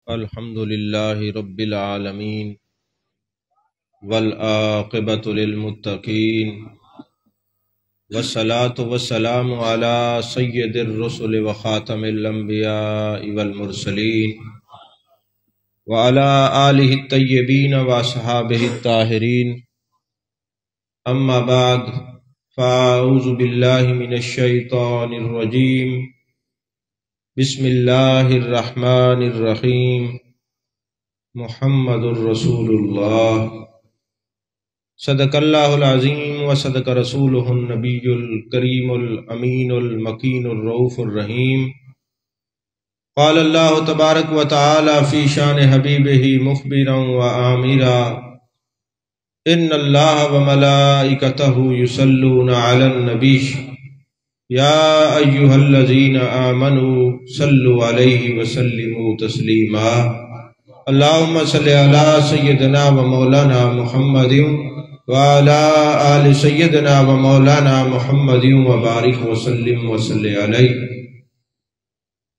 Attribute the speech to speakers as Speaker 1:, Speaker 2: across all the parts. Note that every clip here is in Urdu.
Speaker 1: الحمد للہ رب العالمین والعاقبۃ للمتقین والصلاة والسلام علی سید الرسل وخاتم الانبیاء والمرسلین وعلی آلہ الطیبین واصحابہ الطاہرین اما بعد فاعوذ باللہ من الشیطان الرجیم بسم اللہ الرحمن الرحیم محمد الرسول اللہ صدق اللہ العظیم وصدق رسولہ النبی الکریم الامین المکین الرؤوف الرحیم قال اللہ تبارک و تعالی فی شان حبیبہ مخبرا وآمرا ان اللہ وملائکتہ یصلون علی النبی یا ایہا الذین آمنوا صلوا علیہ وسلموا تسلیما اللہم صلی علی سیدنا و مولانا محمد وعلی آل سیدنا و مولانا محمد وبارک وسلم وصلی علیہ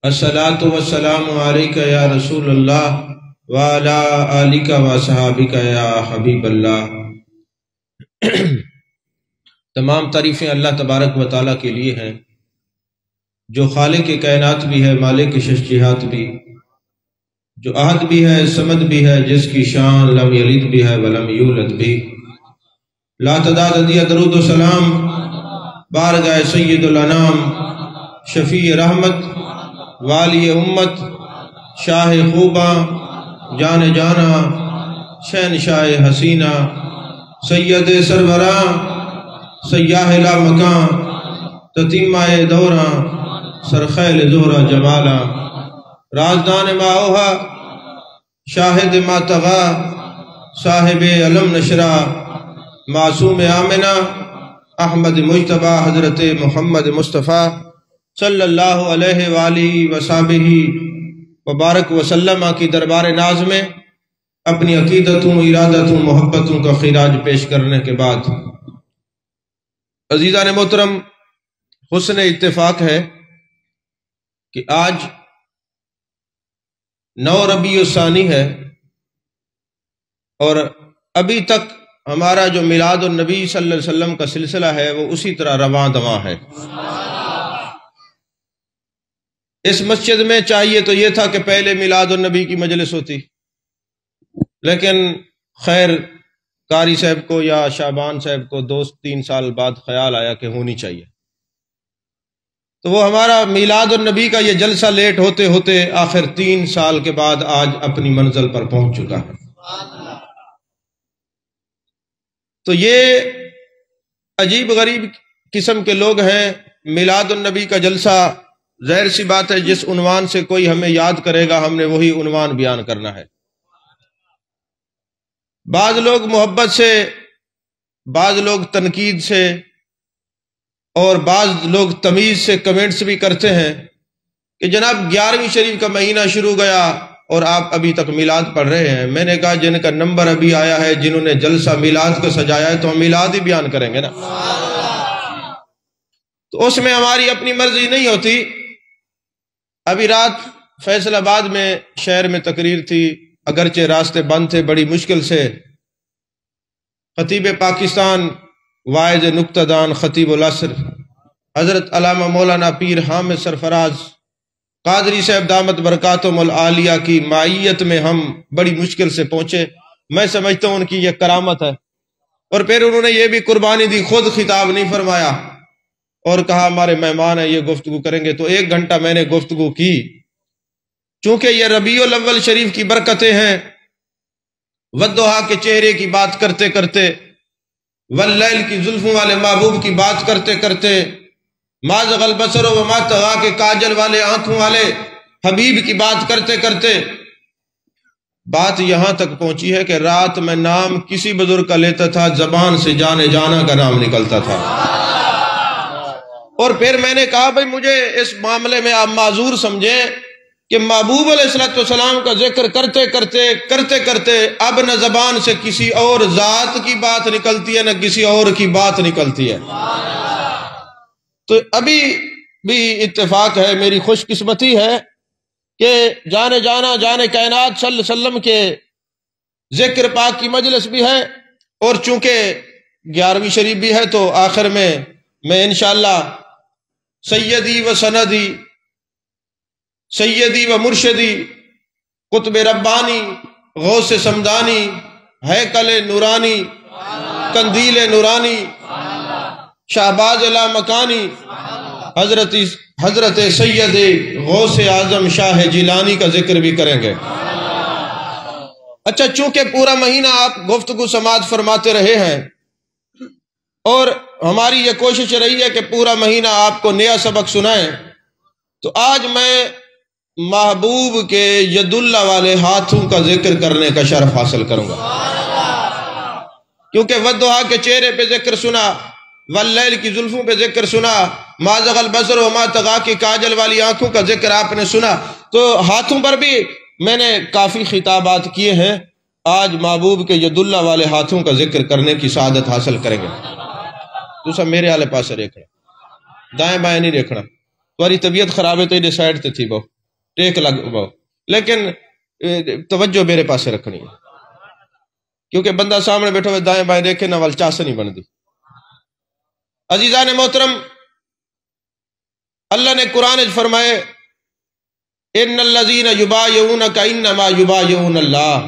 Speaker 1: الصلاة والسلام علیک یا رسول اللہ وعلی آلک و صحابک یا حبیب اللہ۔ تمام تعریفیں اللہ تبارک و تعالیٰ کے لیے ہیں جو خالق کائنات بھی ہے، مالک ششجہات بھی، جو احد بھی ہے، صمد بھی ہے، جس کی شان لم یلد بھی ہے ولم یولد بھی۔ لا تعداد دیا درود و سلام بارگاہ سید الانام، شفیع رحمت، والی امت، شاہ خوباں، جان جانا، شہنشاہ حسینہ، سید سربراں، سیاہ لا مکان، تتیمہ دوراں، سرخیل زہرہ جمالا، رازدان ما اوہا، شاہد ما تغا، صاحب علم نشرہ، معصوم آمنہ، احمد مجتبہ، حضرت محمد مصطفیٰ صلی اللہ علیہ وآلہ وصحبہ وبارک وسلم کی دربار ناز میں اپنی عقیدتوں، ارادتوں، محبتوں کا خراج پیش کرنے کے بعد عزیزان محترم، حسن اتفاق ہے کہ آج 9 ربیع الثانی ہے اور ابھی تک ہمارا جو میلاد النبی صلی اللہ علیہ وسلم کا سلسلہ ہے وہ اسی طرح رواں دواں ہے۔ اس مسجد میں چاہیے تو یہ تھا کہ پہلے میلاد النبی کی مجلس ہوتی، لیکن خیر قاری صاحب کو یا شعبان صاحب کو 2-3 سال بعد خیال آیا کہ ہونی چاہیے، تو وہ ہمارا میلاد النبی کا یہ جلسہ لیٹ ہوتے ہوتے آخر 3 سال کے بعد آج اپنی منزل پر پہنچ چکا ہے۔ تو یہ عجیب غریب قسم کے لوگ ہیں۔ میلاد النبی کا جلسہ ظاہر سی بات ہے جس عنوان سے کوئی ہمیں یاد کرے گا ہم نے وہی عنوان بیان کرنا ہے۔ بعض لوگ محبت سے، بعض لوگ تنقید سے اور بعض لوگ تمیز سے کمنٹس بھی کرتے ہیں کہ جناب 11ویں شریف کا مہینہ شروع گیا اور آپ ابھی تک میلاد پڑھ رہے ہیں۔ میں نے کہا جن کا نمبر ابھی آیا ہے، جنہوں نے جلسہ میلاد کا سجایا ہے، تو ہم میلاد ہی بیان کریں گے نا۔ تو اس میں ہماری اپنی مرضی نہیں ہوتی۔ ابھی رات فیصل آباد میں شہر میں تقریر تھی، اگرچہ راستے بند تھے، بڑی مشکل سے خطیب پاکستان، واعظ نکتہ دان، خطیب العصر حضرت علامہ مولانا پیر حامد سرفراز قادری صاحب دامت برکاتہم العالیہ کی معیت میں ہم بڑی مشکل سے پہنچے۔ میں سمجھتا ہوں ان کی یہ کرامت ہے۔ اور پھر انہوں نے یہ بھی قربانی دی، خود خطاب نہیں فرمایا اور کہا ہمارے مہمان ہیں، یہ گفتگو کریں گے۔ تو 1 گھنٹہ میں نے گفتگو کی۔ چونکہ یہ ربیع الاول شریف کی برکتیں ہیں، والضحیٰ کے چہرے کی بات کرتے کرتے، واللیل کی زلفوں والے محبوب کی بات کرتے کرتے، ما زغ البصر وما طغیٰ کے کاجل والے آنکھوں والے حبیب کی بات کرتے کرتے بات یہاں تک پہنچی ہے کہ رات میں نام کسی بزرگ کا لیتا تھا، زبان سے جانے جانا کا نام نکلتا تھا۔ اور پھر میں نے کہا بھئی مجھے اس معاملے میں آپ معذور سمجھیں کہ محبوب علیہ السلام کا ذکر کرتے کرتے اب نہ زبان سے کسی اور ذات کی بات نکلتی ہے نہ کسی اور کی بات نکلتی ہے۔ تو ابھی بھی اتفاق ہے، میری خوش قسمتی ہے کہ جانے کائنات صلی اللہ علیہ وسلم کے ذکر پاک کی مجلس بھی ہے، اور چونکہ 11ویں شریف بھی ہے تو آخر میں انشاءاللہ سیدی و سندی، سیدی و مرشدی، قطب ربانی، غوث سمدانی، ہیکل نورانی، قندیل نورانی، شہباز لامکانی، حضرت سید غوث اعظم شاہ جیلانی کا ذکر بھی کریں گے۔ اچھا، چونکہ پورا مہینہ آپ گفتگو سماعت فرماتے رہے ہیں اور ہماری یہ کوشش رہی ہے کہ پورا مہینہ آپ کو نیا سبق سنائیں، تو آج میں محبوب کے ید اللہ والے ہاتھوں کا ذکر کرنے کا شرف حاصل کروں گا، کیونکہ ودھا کے چہرے پہ ذکر سنا، واللیل کی زلفوں پہ ذکر سنا، ما زغ البصر وما طغی کی کاجل والی آنکھوں کا ذکر آپ نے سنا، تو ہاتھوں پر بھی میں نے کافی خطابات کیے ہیں۔ آج محبوب کے ید اللہ والے ہاتھوں کا ذکر کرنے کی سعادت حاصل کریں گے۔ تو سب میرے آلے پاس سے دیکھنا، دائیں بائیں نہیں دیکھنا، تمہاری طبیعت خراب ہے تو یہ سائڈ تے تھی بہو ٹیک لگ بہو، لیکن توجہ میرے پاس سے رکھنی ہے، کیونکہ بندہ سامنے بیٹھا ہوئے دائیں بائیں دیکھے نہ والچا سے نہیں بن دی۔ عزیزان محترم، اللہ نے قرآن فرمائے ان الذین یبایعونک انما یبایعون اللہ،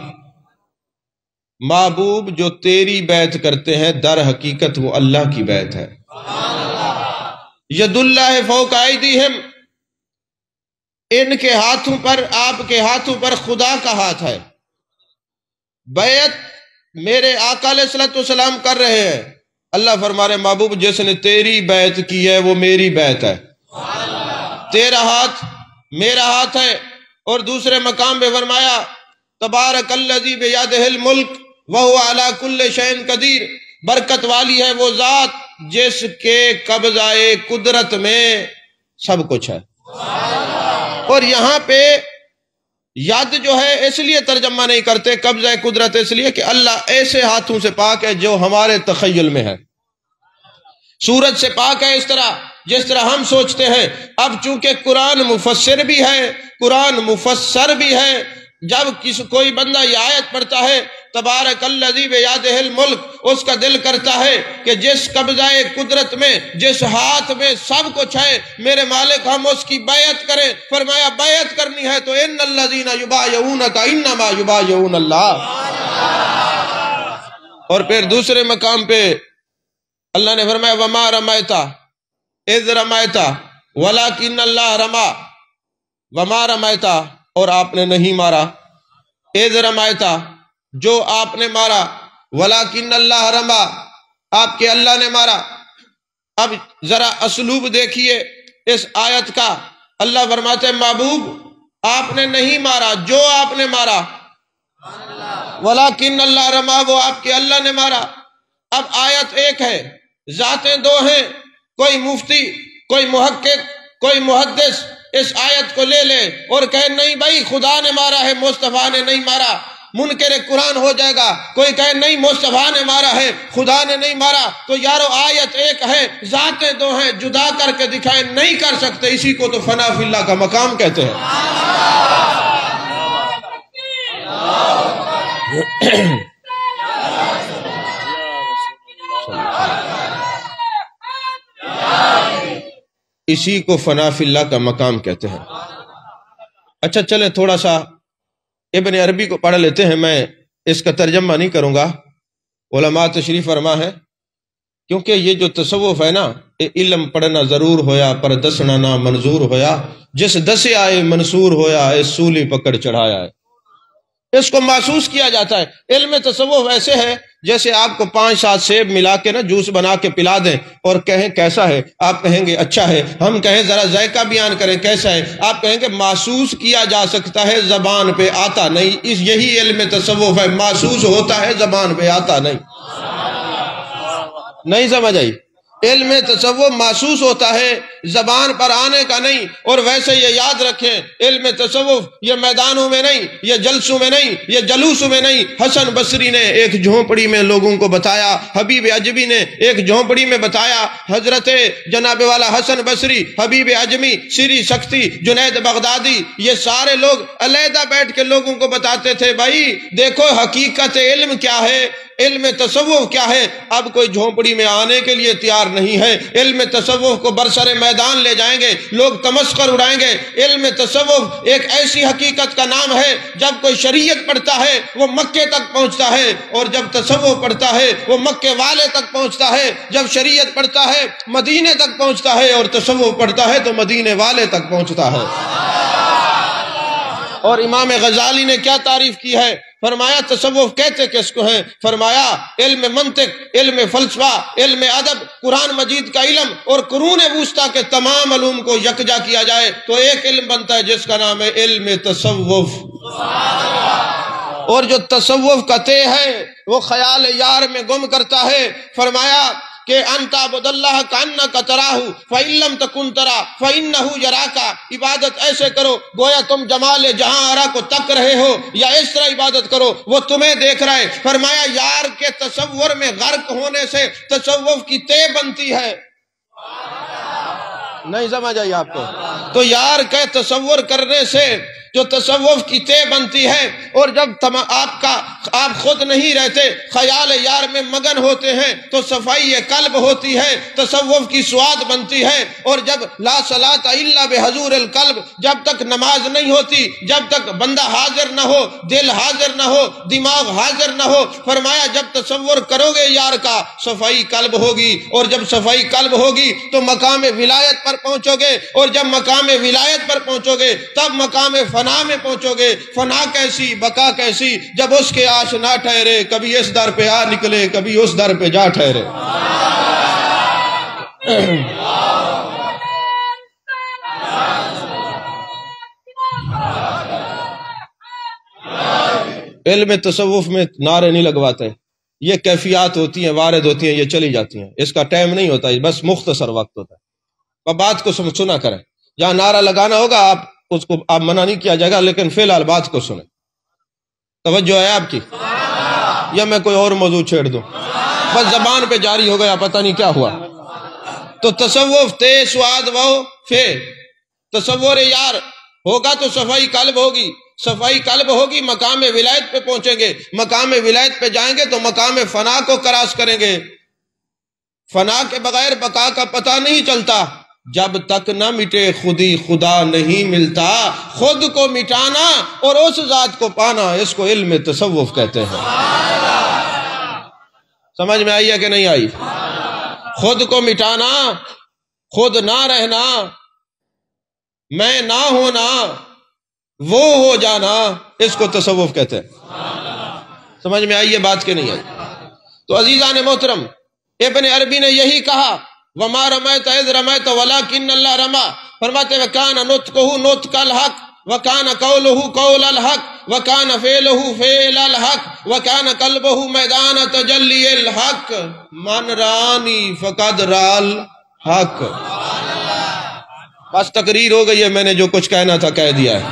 Speaker 1: محبوب جو تیری بیعت کرتے ہیں در حقیقت وہ اللہ کی بیعت ہے۔ ید اللہ فوق ایدیہم، ان کے ہاتھوں پر، آپ کے ہاتھوں پر خدا کا ہاتھ ہے۔ بیعت میرے آقا علیہ الصلوۃ والسلام کر رہے ہیں، اللہ فرما رہے محبوب جس نے تیری بیعت کی ہے وہ میری بیعت ہے، تیرا ہاتھ میرا ہاتھ ہے۔ اور دوسرے مقام پہ فرمایا تبارک الذی بیدہ الملک وہو علی کل شیء قدیر، برکت والی ہے وہ ذات جس کے قبضہ قدرت میں سب کچھ ہے۔ اور یہاں پہ ید جو ہے اس لیے ترجمہ نہیں کرتے قبضہ قدرت، اس لیے کہ اللہ ایسے ہاتھوں سے پاک ہے جو ہمارے تخیل میں ہے، سورج سے پاک ہے اس طرح جس طرح ہم سوچتے ہیں۔ اب چونکہ قرآن مفسر بھی ہے، قرآن مفسر بھی ہے، جب کوئی بندہ یہ آیت پڑھتا ہے تبارک الذی بیدہ الملک، اس کا دل کرتا ہے کہ جس قبضہ قدرت میں، جس ہاتھ میں سب کچھ ہے، میرے مالک ہم اس کی بیعت کریں۔ فرمایا بیعت کرنی ہے تو ان الذین یبایعونک انما یبایعون اللہ۔ اور پھر دوسرے مقام پہ اللہ نے فرمایا وما رمیت اذ رمیت ولکن اللہ رما، وما رمیت، اور آپ نے نہیں مارا، اذ رمیت، جو آپ نے مارا، ولکن اللہ رما، آپ کے اللہ نے مارا۔ اب ذرا اسلوب دیکھیے اس آیت کا، اللہ فرماتے ہیں محبوب آپ نے نہیں مارا، جو آپ نے مارا، ولکن اللہ رما، وہ آپ کے اللہ نے مارا۔ اب آیت ایک ہے، ذاتیں دو ہیں، کوئی مفتی، کوئی محقق، کوئی محدث اس آیت کو لے لے اور کہے نہیں بھائی خدا نے مارا ہے، مصطفیٰ نے نہیں مارا، منکر قرآن ہو جائے گا۔ کوئی کہے نہیں مصطفیٰ نے مارا ہے، خدا نے نہیں مارا، تو یارو آیت ایک ہے، ذاتیں دو ہیں، جدا کر کے دکھائیں نہیں کر سکتے، اسی کو تو فنا فی اللہ کا مقام کہتے ہیں۔ اسی کو فنا فی اللہ کا مقام کہتے ہیں۔ اچھا چلیں تھوڑا سا ابن عربی کو پڑھ لیتے ہیں، میں اس کا ترجمہ نہیں کروں گا، علماء تشریف فرما ہے، کیونکہ یہ جو تصوف ہے نا، علم پڑھنا ضرور ہویا پر دسنا نہ منظور ہویا، جس دسے آئے منصور ہویا، اس سولی پکڑ چڑھایا ہے۔ اس کو محسوس کیا جاتا ہے۔ علم تصوف ایسے ہے جیسے آپ کو 5-7 سیب ملا کے نا جوس بنا کے پلا دیں اور کہیں کیسا ہے، آپ کہیں گے اچھا ہے، ہم کہیں ذرا ذائقہ بیان کریں کیسا ہے، آپ کہیں گے محسوس کیا جا سکتا ہے، زبان پہ آتا نہیں۔ یہی علم تصوف ہے، محسوس ہوتا ہے، زبان پہ آتا نہیں۔ نہیں سمجھ آئی؟ علم تصوف محسوس ہوتا ہے، زبان پر آنے کا نہیں۔ اور ویسے یہ یاد رکھیں، علم تصوف یہ میدانوں میں نہیں، یہ جلسوں میں نہیں، یہ جلوسوں میں نہیں۔ حسن بصری نے ایک جھونپڑی میں لوگوں کو بتایا، حبیب عجمی نے ایک جھونپڑی میں بتایا، حضرت جناب والا حسن بصری، حبیب عجمی، سری سختی، جنید بغدادی، یہ سارے لوگ علیحدہ بیٹھ کے لوگوں کو بتاتے تھے، بھائی دیکھو حقیقت علم کیا ہے، علم تصوف کیا ہے۔ اب کوئی جھونپڑی میں آنے کے لیے تیار نہیں ہے۔ علم تصوف کو برسر میدان لے جائیں گے، لوگ تمسخر اڑائیں گے۔ علم تصوف ایک ایسی حقیقت کا نام ہے، جب کوئی شریعت پڑھتا ہے وہ مکے تک پہنچتا ہے، اور جب تصوف پڑھتا ہے وہ مکے والے تک پہنچتا ہے۔ جب شریعت پڑھتا ہے مدینے تک پہنچتا ہے، اور تصوف پڑھتا ہے تو مدینے والے تک پہنچتا ہے۔ اور امام غزالی نے کیا تعریف کی ہے، فرمایا تصوف کہتے کس کو ہیں، فرمایا علم منطق، علم فلسفہ، علم ادب، قرآن مجید کا علم اور قرون وسطیٰ کے تمام علوم کو یکجا کیا جائے تو ایک علم بنتا ہے جس کا نام ہے علم تصوف۔ اور جو تصوف کا طے ہے وہ خیال یار میں گم کرتا ہے۔ فرمایا کہ انت عبد اللہ کانک تراہ فإن لم تکن ترا فإنہ یراک، عبادت ایسے کرو گویا تم جمال جہاں آرا کو تک رہے ہو، یا اس طرح عبادت کرو وہ تمہیں دیکھ رہا ہے۔ فرمایا یار کے تصور میں غرق ہونے سے تصوف کی طے بنتی ہے۔ نہیں سمجھ آئی آپ کو؟ تو یار کے تصور کرنے سے جو تصوف کی طے بنتی ہے، اور جب آپ خود نہیں رہتے، خیال یار میں مگن ہوتے ہیں تو صفائی قلب ہوتی ہے، تصوف کی سواد بنتی ہے۔ اور جب لا صلاۃ الا بحضور القلب، جب تک نماز نہیں ہوتی، جب تک بندہ حاضر نہ ہو، دل حاضر نہ ہو، دماغ حاضر نہ ہو، فرمایا جب تصور کرو گے یار کا صفائی قلب ہوگی، اور جب صفائی قلب ہوگی تو مقام ولایت پر پہنچو گے، اور جب مقام ولایت پر پہنچو گے تب مقام فنا میں پہنچو گے۔ فنا کیسی، بقا کیسی، جب اس کے آش نہ ٹھہرے، کبھی اس در پہ آ نکلے کبھی اس در پہ جا ٹھہرے۔ علم تصوف میں نعرے نہیں لگواتے، یہ کیفیات ہوتی ہیں، وارد ہوتی ہیں، یہ چلی جاتی ہیں، اس کا ٹائم نہیں ہوتا، بس مختصر وقت ہوتا ہے۔ بات کو سنا کریں، جہاں نعرہ لگانا ہوگا اس کو آپ منع نہیں کیا جائے گا، لیکن فی الحال بات کو سنیں۔ توجہ ہے آپ کی؟ یا میں کوئی اور موضوع چھیڑ دوں؟ بس زبان پہ جاری ہو گیا، پتہ نہیں کیا ہوا۔ تو تصوف تے سواد وہ فے، تصور یار ہوگا تو صفائی قلب ہوگی، صفائی قلب ہوگی مقام ولایت پہ پہنچیں گے، مقام ولایت پہ جائیں گے تو مقام فنا کو کراس کریں گے۔ فنا کے بغیر بقا کا پتہ نہیں چلتا، جب تک نہ مٹے خودی خدا نہیں ملتا، خود کو مٹانا اور اس ذات کو پانا، اس کو علم تصوف کہتے ہیں۔ سمجھ میں آئی ہے کہ نہیں آئی؟ خود کو مٹانا، خود نہ رہنا، میں نہ ہونا، وہ ہو جانا، اس کو تصوف کہتے ہیں۔ سمجھ میں آئی ہے بات کہ نہیں آئی؟ تو عزیزان محترم، ابن عربی نے یہی کہا، وَمَا رَمَيْتَ إِذْ رَمَيْتَ وَلَكِنَّ اللَّهَ رَمَى، فرماتے وَكَانَ نُطْقُهُ نُطْقَ الْحَقِّ وَكَانَ قَوْلُهُ قَوْلَ الْحَقِّ وَكَانَ فِعْلُهُ فِعْلَ الْحَقِّ وَكَانَ قَلْبُهُ مَيْدَانَ تَجَلِّيِ الْحَقِّ مَنْ رَانِي فَقَدْ رَأَى الْحَقِّ۔ بس تقریر ہو گئی ہے، میں نے جو کچھ کہنا تھا کہہ دیا ہے۔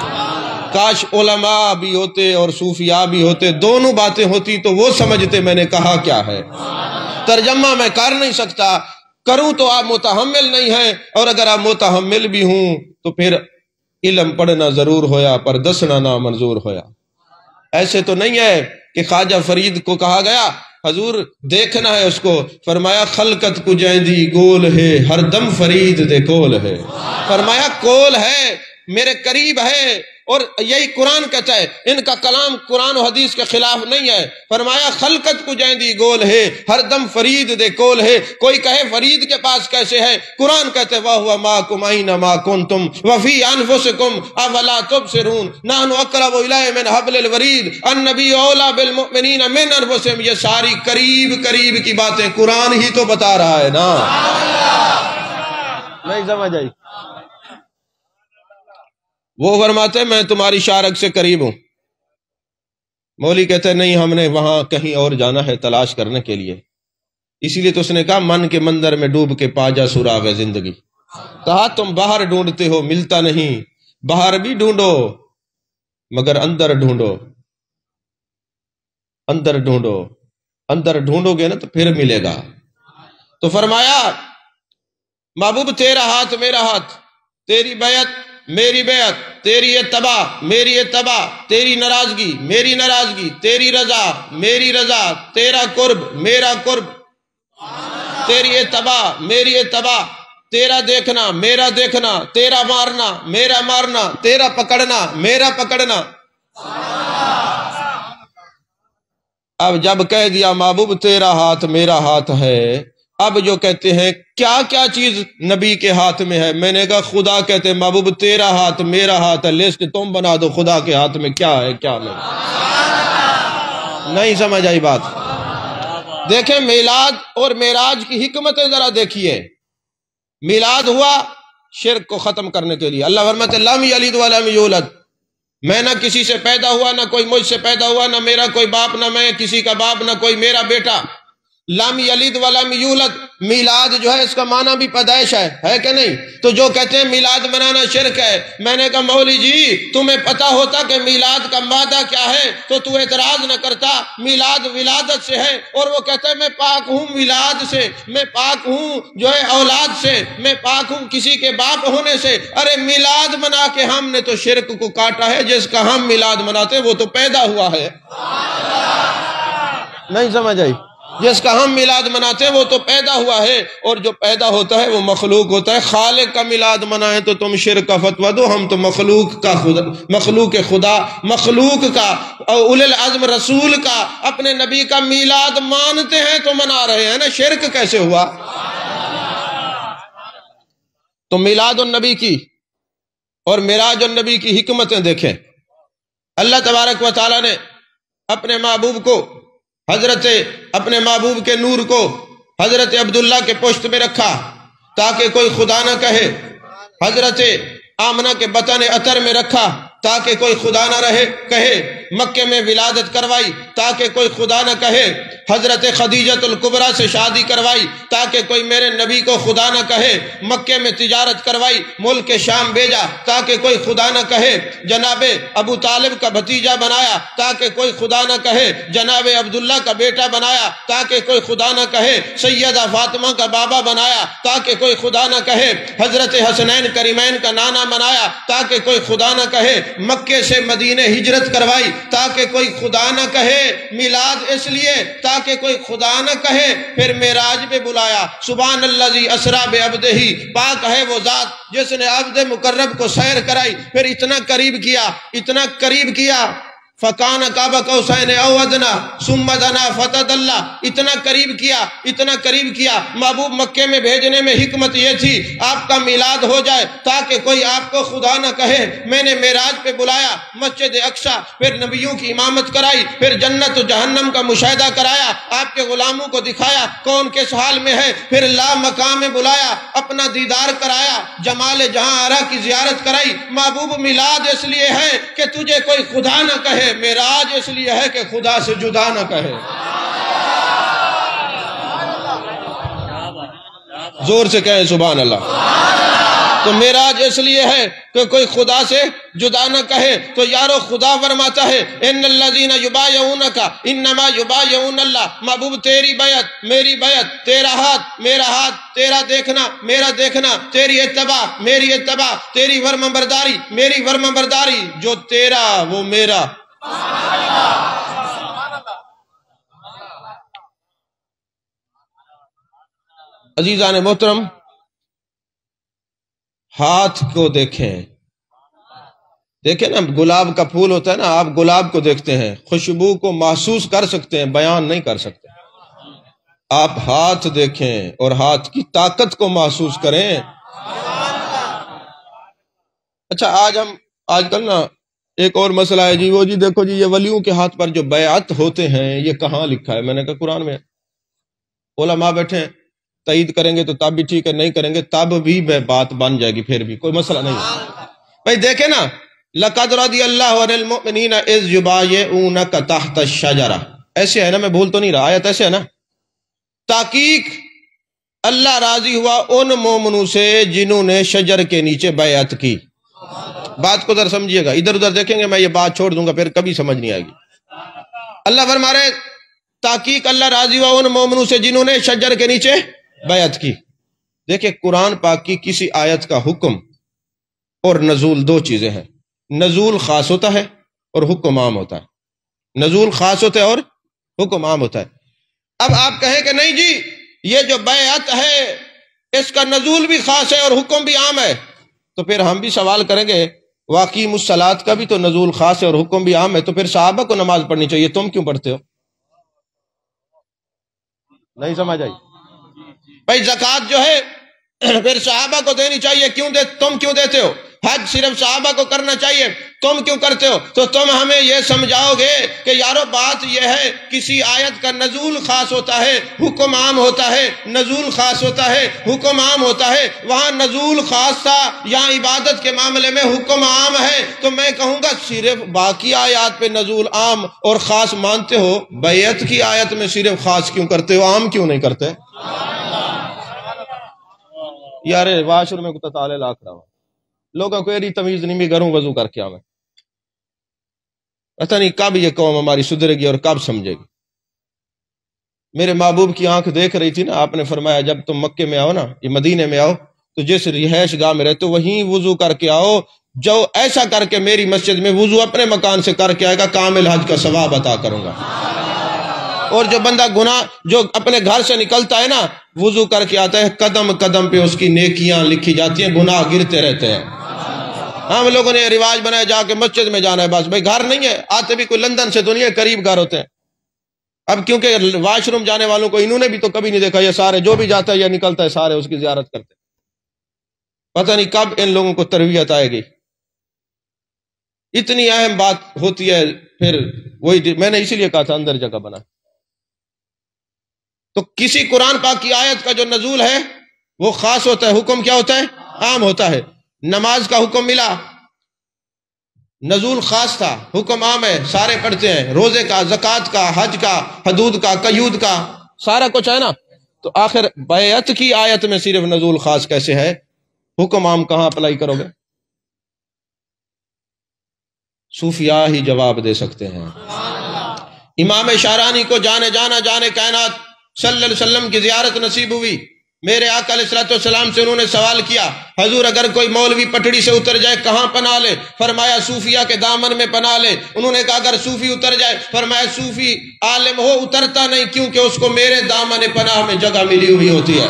Speaker 1: کاش علماء بھی ہوتے اور صوفیاء بھی ہوتے، دونوں باتیں ہوتی تو وہ سمجھتے میں نے کہا کیا ہے۔ ترجمہ میں کر نہیں سکتا، کروں تو آپ متحمل نہیں ہیں، اور اگر آپ متحمل بھی ہوں تو پھر علم پڑھنا ضرور ہویا پر دسنا نا منظور ہویا۔ ایسے تو نہیں ہے کہ خواجہ فرید کو کہا گیا حضور دیکھنا ہے اس کو، فرمایا خلقت کو جیندی گول ہے، ہر دم فرید دے کول ہے۔ فرمایا کول ہے، میرے قریب ہے، اور یہی قرآن کہتا ہے، ان کا کلام قرآن و حدیث کے خلاف نہیں ہے۔ فرمایا خلقت کو جیندی گول ہے، ہر دم فرید دے کول ہے۔ کوئی کہے فرید کے پاس کیسے ہے، قرآن کہتے وَهُوَ مَعَكُمْ أَيْنَمَا كُنْتُمْ وَفِي أَنفُسِكُمْ أَفَلَا تُبْصِرُونَ نَحْنُ أَقْرَبُ إِلَيْهِ مِنْ حَبْلِ الْوَرِيدِ النَّبِيُّ أَوْلَىٰ بِالْمُؤْمِنِينَ مِنْ أَنفُسِهِمْ۔ یہ ساری قریب کی باتیں قرآن ہی تو بتا رہا ہے نا۔ نہیں سمجھ آئی؟ وہ فرماتے میں تمہاری شارک سے قریب ہوں، مولوی کہتے نہیں، ہم نے وہاں کہیں اور جانا ہے تلاش کرنے کے لیے۔ اسی لیے تو اس نے کہا من کے مندر میں ڈوب کے پا جا سراغ زندگی. کہا تم باہر ڈھونڈتے ہو ملتا نہیں، باہر بھی ڈھونڈو مگر اندر ڈھونڈو، اندر ڈھونڈو، اندر ڈھونڈو گے نا تو پھر ملے گا. تو فرمایا محبوب تیرا ہاتھ میرا ہاتھ، تیری بیعت میری بیعت، تیری اتباع میری اتباع، تیری ناراضگی میری ناراضگی، تیری رضا میری رضا، تیرا قرب میرا قرب، تیری اتباع میری اتباع، تیرا دیکھنا میرا دیکھنا، تیرا مارنا میرا مارنا، تیرا پکڑنا میرا پکڑنا. اب جب کہہ دیا محبوب تیرا ہاتھ میرا ہاتھ ہے، اب جو کہتے ہیں کیا کیا چیز نبی کے ہاتھ میں ہے، میں نے کہا خدا کہتے ہیں محبوب تیرا ہاتھ میرا ہاتھ ہے، لسٹ تم بنا دو خدا کے ہاتھ میں کیا ہے کیا نہیں سمجھ آئی بات. دیکھیں میلاد اور معراج کی حکمتیں ذرا دیکھیے. میلاد ہوا شرک کو ختم کرنے کے لیے. اللہ فرماتے لم یلد ولم یولد، میں نہ کسی سے پیدا ہوا نہ کوئی مجھ سے پیدا ہوا، نہ میرا کوئی باپ نہ میں کسی کا باپ نہ کوئی میرا بیٹا. لم یلد ولم یولد، میلاد جو ہے اس کا معنی بھی پیدائش ہے کہ نہیں؟ تو جو کہتے ہیں میلاد منانا شرک ہے، میں نے کہا مولوی جی تمہیں پتا ہوتا کہ میلاد کا مادہ کیا ہے تو تو اعتراض نہ کرتا. میلاد ولادت سے ہے، اور وہ کہتا ہے میں پاک ہوں میلاد سے، میں پاک ہوں جو ہے اولاد سے، میں پاک ہوں کسی کے باپ ہونے سے. ارے میلاد منا کے ہم نے تو شرک کو کاٹا ہے، جس کا ہم میلاد مناتے وہ تو پیدا ہوا ہے. نہیں سمجھ آئی؟ جس کا ہم میلاد مناتے ہیں وہ تو پیدا ہوا ہے، اور جو پیدا ہوتا ہے وہ مخلوق ہوتا ہے. خالق کا میلاد منائیں تو تم شرک کا فتویٰ دو، ہم تو مخلوق کا خدا، مخلوق خدا، مخلوق کا اولی العزم رسول کا اپنے نبی کا میلاد مانتے ہیں تو منا رہے ہیں نا، شرک کیسے ہوا؟ تو میلاد النبی کی اور معراج النبی کی حکمتیں دیکھیں. اللہ تبارک و تعالی نے اپنے محبوب کو، حضرت اپنے محبوب کے نور کو حضرت عبداللہ کے پشت میں رکھا تاکہ کوئی خدا نہ کہے. حضرت آمنہ کے بطن عطر میں رکھا تاکہ کوئی خدا نہ کہے. مکے میں ولادت کروائی تاکہ کوئی خدا نہ کہے. حضرت خدیجۃ الکبریٰ سے شادی کروائی تاکہ کوئی میرے نبی کو خدا نہ کہے. مکے میں تجارت کروائی، ملک شام بھیجا تاکہ کوئی خدا نہ کہے. جناب ابو طالب کا بھتیجا بنایا تاکہ کوئی خدا نہ کہے. جناب عبداللہ کا بیٹا بنایا تاکہ کوئی خدا نہ کہے. سیدہ فاطمہ کا بابا بنایا تاکہ کوئی خدا نہ کہے. حضرت حسنین کریمین کا نانا بنایا تاکہ کوئی خدا نہ کہے. مکے سے مدینہ ہجرت کروائی تاکہ کوئی خدا نہ کہے. میلاد اس لیے تاکہ کوئی خدا نہ کہے. پھر معراج پہ بلایا، سبحان الذی اسریٰ بعبدہ، پاک ہے وہ ذات جس نے عبد مقرب کو سیر کرائی. پھر اتنا قریب کیا، اتنا قریب کیا، فکان قاب قوسین او ادنی ثم دنا فتدلی، اتنا قریب کیا، اتنا قریب کیا. محبوب مکے میں بھیجنے میں حکمت یہ تھی آپ کا میلاد ہو جائے تاکہ کوئی آپ کو خدا نہ کہے. میں نے معراج پہ بلایا، مسجد اقصی، پھر نبیوں کی امامت کرائی، پھر جنت و جہنم کا مشاہدہ کرایا، آپ کے غلاموں کو دکھایا کون کس حال میں ہے. پھر لا مقام میں بلایا، اپنا دیدار کرایا، جمال جہاں آرا کی زیارت کرائی. محبوب میلاد اس لیے ہے کہ تجھے کوئی خدا نہ کہے، معراج اس لیے ہے کہ خدا سے جدا نہ کہے. زور سے کہیں سبحان اللہ. تو معراج اس لیے ہے کہ کوئی خدا سے جدا نہ کہے. تو یارو خدا فرماتا ہے ان الذین یبایعونک انما یبایعون اللہ. محبوب تیری بیعت میری بیعت، تیرا ہاتھ میرا ہاتھ، تیرا دیکھنا میرا دیکھنا، تیری اتباع میری اتباع، تیری فرمانبرداری میری فرمانبرداری، جو تیرا وہ میرا. عزیزان محترم، ہاتھ کو دیکھیں. دیکھیں نا، گلاب کا پھول ہوتا ہے نا، آپ گلاب کو دیکھتے ہیں، خوشبو کو محسوس کر سکتے ہیں، بیان نہیں کر سکتے. آپ ہاتھ دیکھیں اور ہاتھ کی طاقت کو محسوس کریں. اچھا آج کل نا ایک اور مسئلہ ہے جی، وہ جی دیکھو جی یہ ولیوں کے ہاتھ پر جو بیعت ہوتے ہیں یہ کہاں لکھا ہے؟ میں نے کہا قرآن میں. علماء بیٹھے ہیں، تائید کریں گے تو تب بھی ٹھیک ہے، نہیں کریں گے تب بھی بات بن جائے گی، پھر بھی کوئی مسئلہ نہیں ہے. بھائی دیکھیں نا، لَقَدْ رَضِيَ اللَّهُ عَنِ الْمُؤْمِنِينَ إِذْ يُبَايِعُونَكَ تَحْتَ الشَّجَرَةِ، ایسے ہے نا، میں بھول تو نہیں رہا، آیت ایسے ہے نا. تحقیق اللہ راضی ہوا ان مومنوں سے جنہوں نے شجر کے نیچے بیعت کی. بات کو ذرا سمجھیے گا، ادھر ادھر دیکھیں گے میں یہ بات چھوڑ دوں گا پھر کبھی سمجھ نہیں آئے گی. اللہ فرما رہے تحقیق اللہ راضی ہوا ان مومنوں سے جنہوں نے شجر کے نیچے بیعت کی. دیکھیں قرآن پاک کی کسی آیت کا حکم اور نزول دو چیزیں ہیں. نزول خاص ہوتا ہے اور حکم عام ہوتا ہے. نزول خاص ہوتا ہے اور حکم عام ہوتا ہے. اب آپ کہیں کہ نہیں جی یہ جو بیعت ہے اس کا نزول بھی خاص ہے اور حکم بھی عام ہے، تو پھر ہم بھی سوال کریں گے واقعی الصلاۃ کا بھی تو نزول خاص ہے اور حکم بھی عام ہے، تو پھر صحابہ کو نماز پڑھنی چاہیے، تم کیوں پڑھتے ہو؟ نہیں سمجھ آئی؟ بھائی زکوٰۃ جو ہے پھر صحابہ کو دینی چاہیے، تم کیوں دیتے ہو؟ حج صرف صحابہ کو کرنا چاہیے، تم کیوں کرتے ہو؟ تو تم ہمیں یہ سمجھاؤ گے کہ یارو بات یہ ہے کسی آیت کا نزول خاص ہوتا ہے حکم عام ہوتا ہے، نزول خاص ہوتا ہے حکم عام ہوتا ہے. وہاں نزول خاص تھا، یہاں عبادت کے معاملے میں حکم عام ہے، تو میں کہوں گا صرف باقی آیات پہ نزول عام اور خاص مانتے ہو، بیعت کی آیت میں صرف خاص کیوں کرتے ہو، عام کیوں نہیں کرتے؟ یار واش روم میں کو تالے لاکھ رہا ہوں لوگوں کو ایری تمیز نہیں بھی کروں وضو کر کے آؤں. پتہ نہیں کب یہ قوم ہماری سدھرے گی اور کب سمجھے گی. میرے محبوب کی آنکھ دیکھ رہی تھی نا، آپ نے فرمایا جب تم مکے میں آؤ نا، یہ مدینے میں آؤ تو جس رہائش گاہ میں رہتے وہیں وضو کر کے آؤ. جو ایسا کر کے میری مسجد میں وضو اپنے مکان سے کر کے آئے گا کامل حج کا ثواب عطا کروں گا. اور جو بندہ گناہ جو اپنے گھر سے نکلتا ہے نا وضو کر کے آتا ہے، قدم قدم پہ اس کی نیکیاں لکھی جاتی ہیں، گناہ گرتے رہتے ہیں. ہم لوگوں نے رواج بنایا جا کے مسجد میں جانا ہے، بس بھائی گھر نہیں ہے، آتے بھی کوئی لندن سے تو نہیں ہے، قریب گھر ہوتے ہیں. اب کیونکہ واش روم جانے والوں کو انہوں نے بھی تو کبھی نہیں دیکھا، یہ سارے جو بھی جاتا ہے یا نکلتا ہے سارے اس کی زیارت کرتے ہیں. پتہ نہیں کب ان لوگوں کو تربیت آئے گی. اتنی اہم بات ہوتی ہے. پھر وہی میں نے اسی لیے کہا تھا اندر جگہ بنا. تو کسی قرآن پاک کی آیت کا جو نزول ہے وہ خاص ہوتا ہے، حکم کیا ہوتا ہے؟ عام ہوتا ہے. نماز کا حکم ملا، نزول خاص تھا، حکم عام ہے، سارے پڑھتے ہیں. روزے کا، زکوٰۃ کا، حج کا، حدود کا، قیود کا، سارا کچھ ہے نا. تو آخر بیعت کی آیت میں صرف نزول خاص کیسے ہے، حکم عام کہاں اپلائی کرو گے؟ صوفیاء ہی جواب دے سکتے ہیں. امام شارانی کو جانے کائنات صلی اللہ علیہ وسلم کی زیارت نصیب ہوئی. میرے آقا علیہ الصلوۃ والسلام سے انہوں نے سوال کیا، حضور اگر کوئی مولوی پٹڑی سے اتر جائے کہاں پناہ لے؟ فرمایا صوفیاء کے دامن میں پناہ لے. انہوں نے کہا اگر صوفی اتر جائے؟ فرمایا صوفی عالم ہو اترتا نہیں، کیونکہ اس کو میرے دامن پناہ میں جگہ ملی ہوئی ہوتی ہے.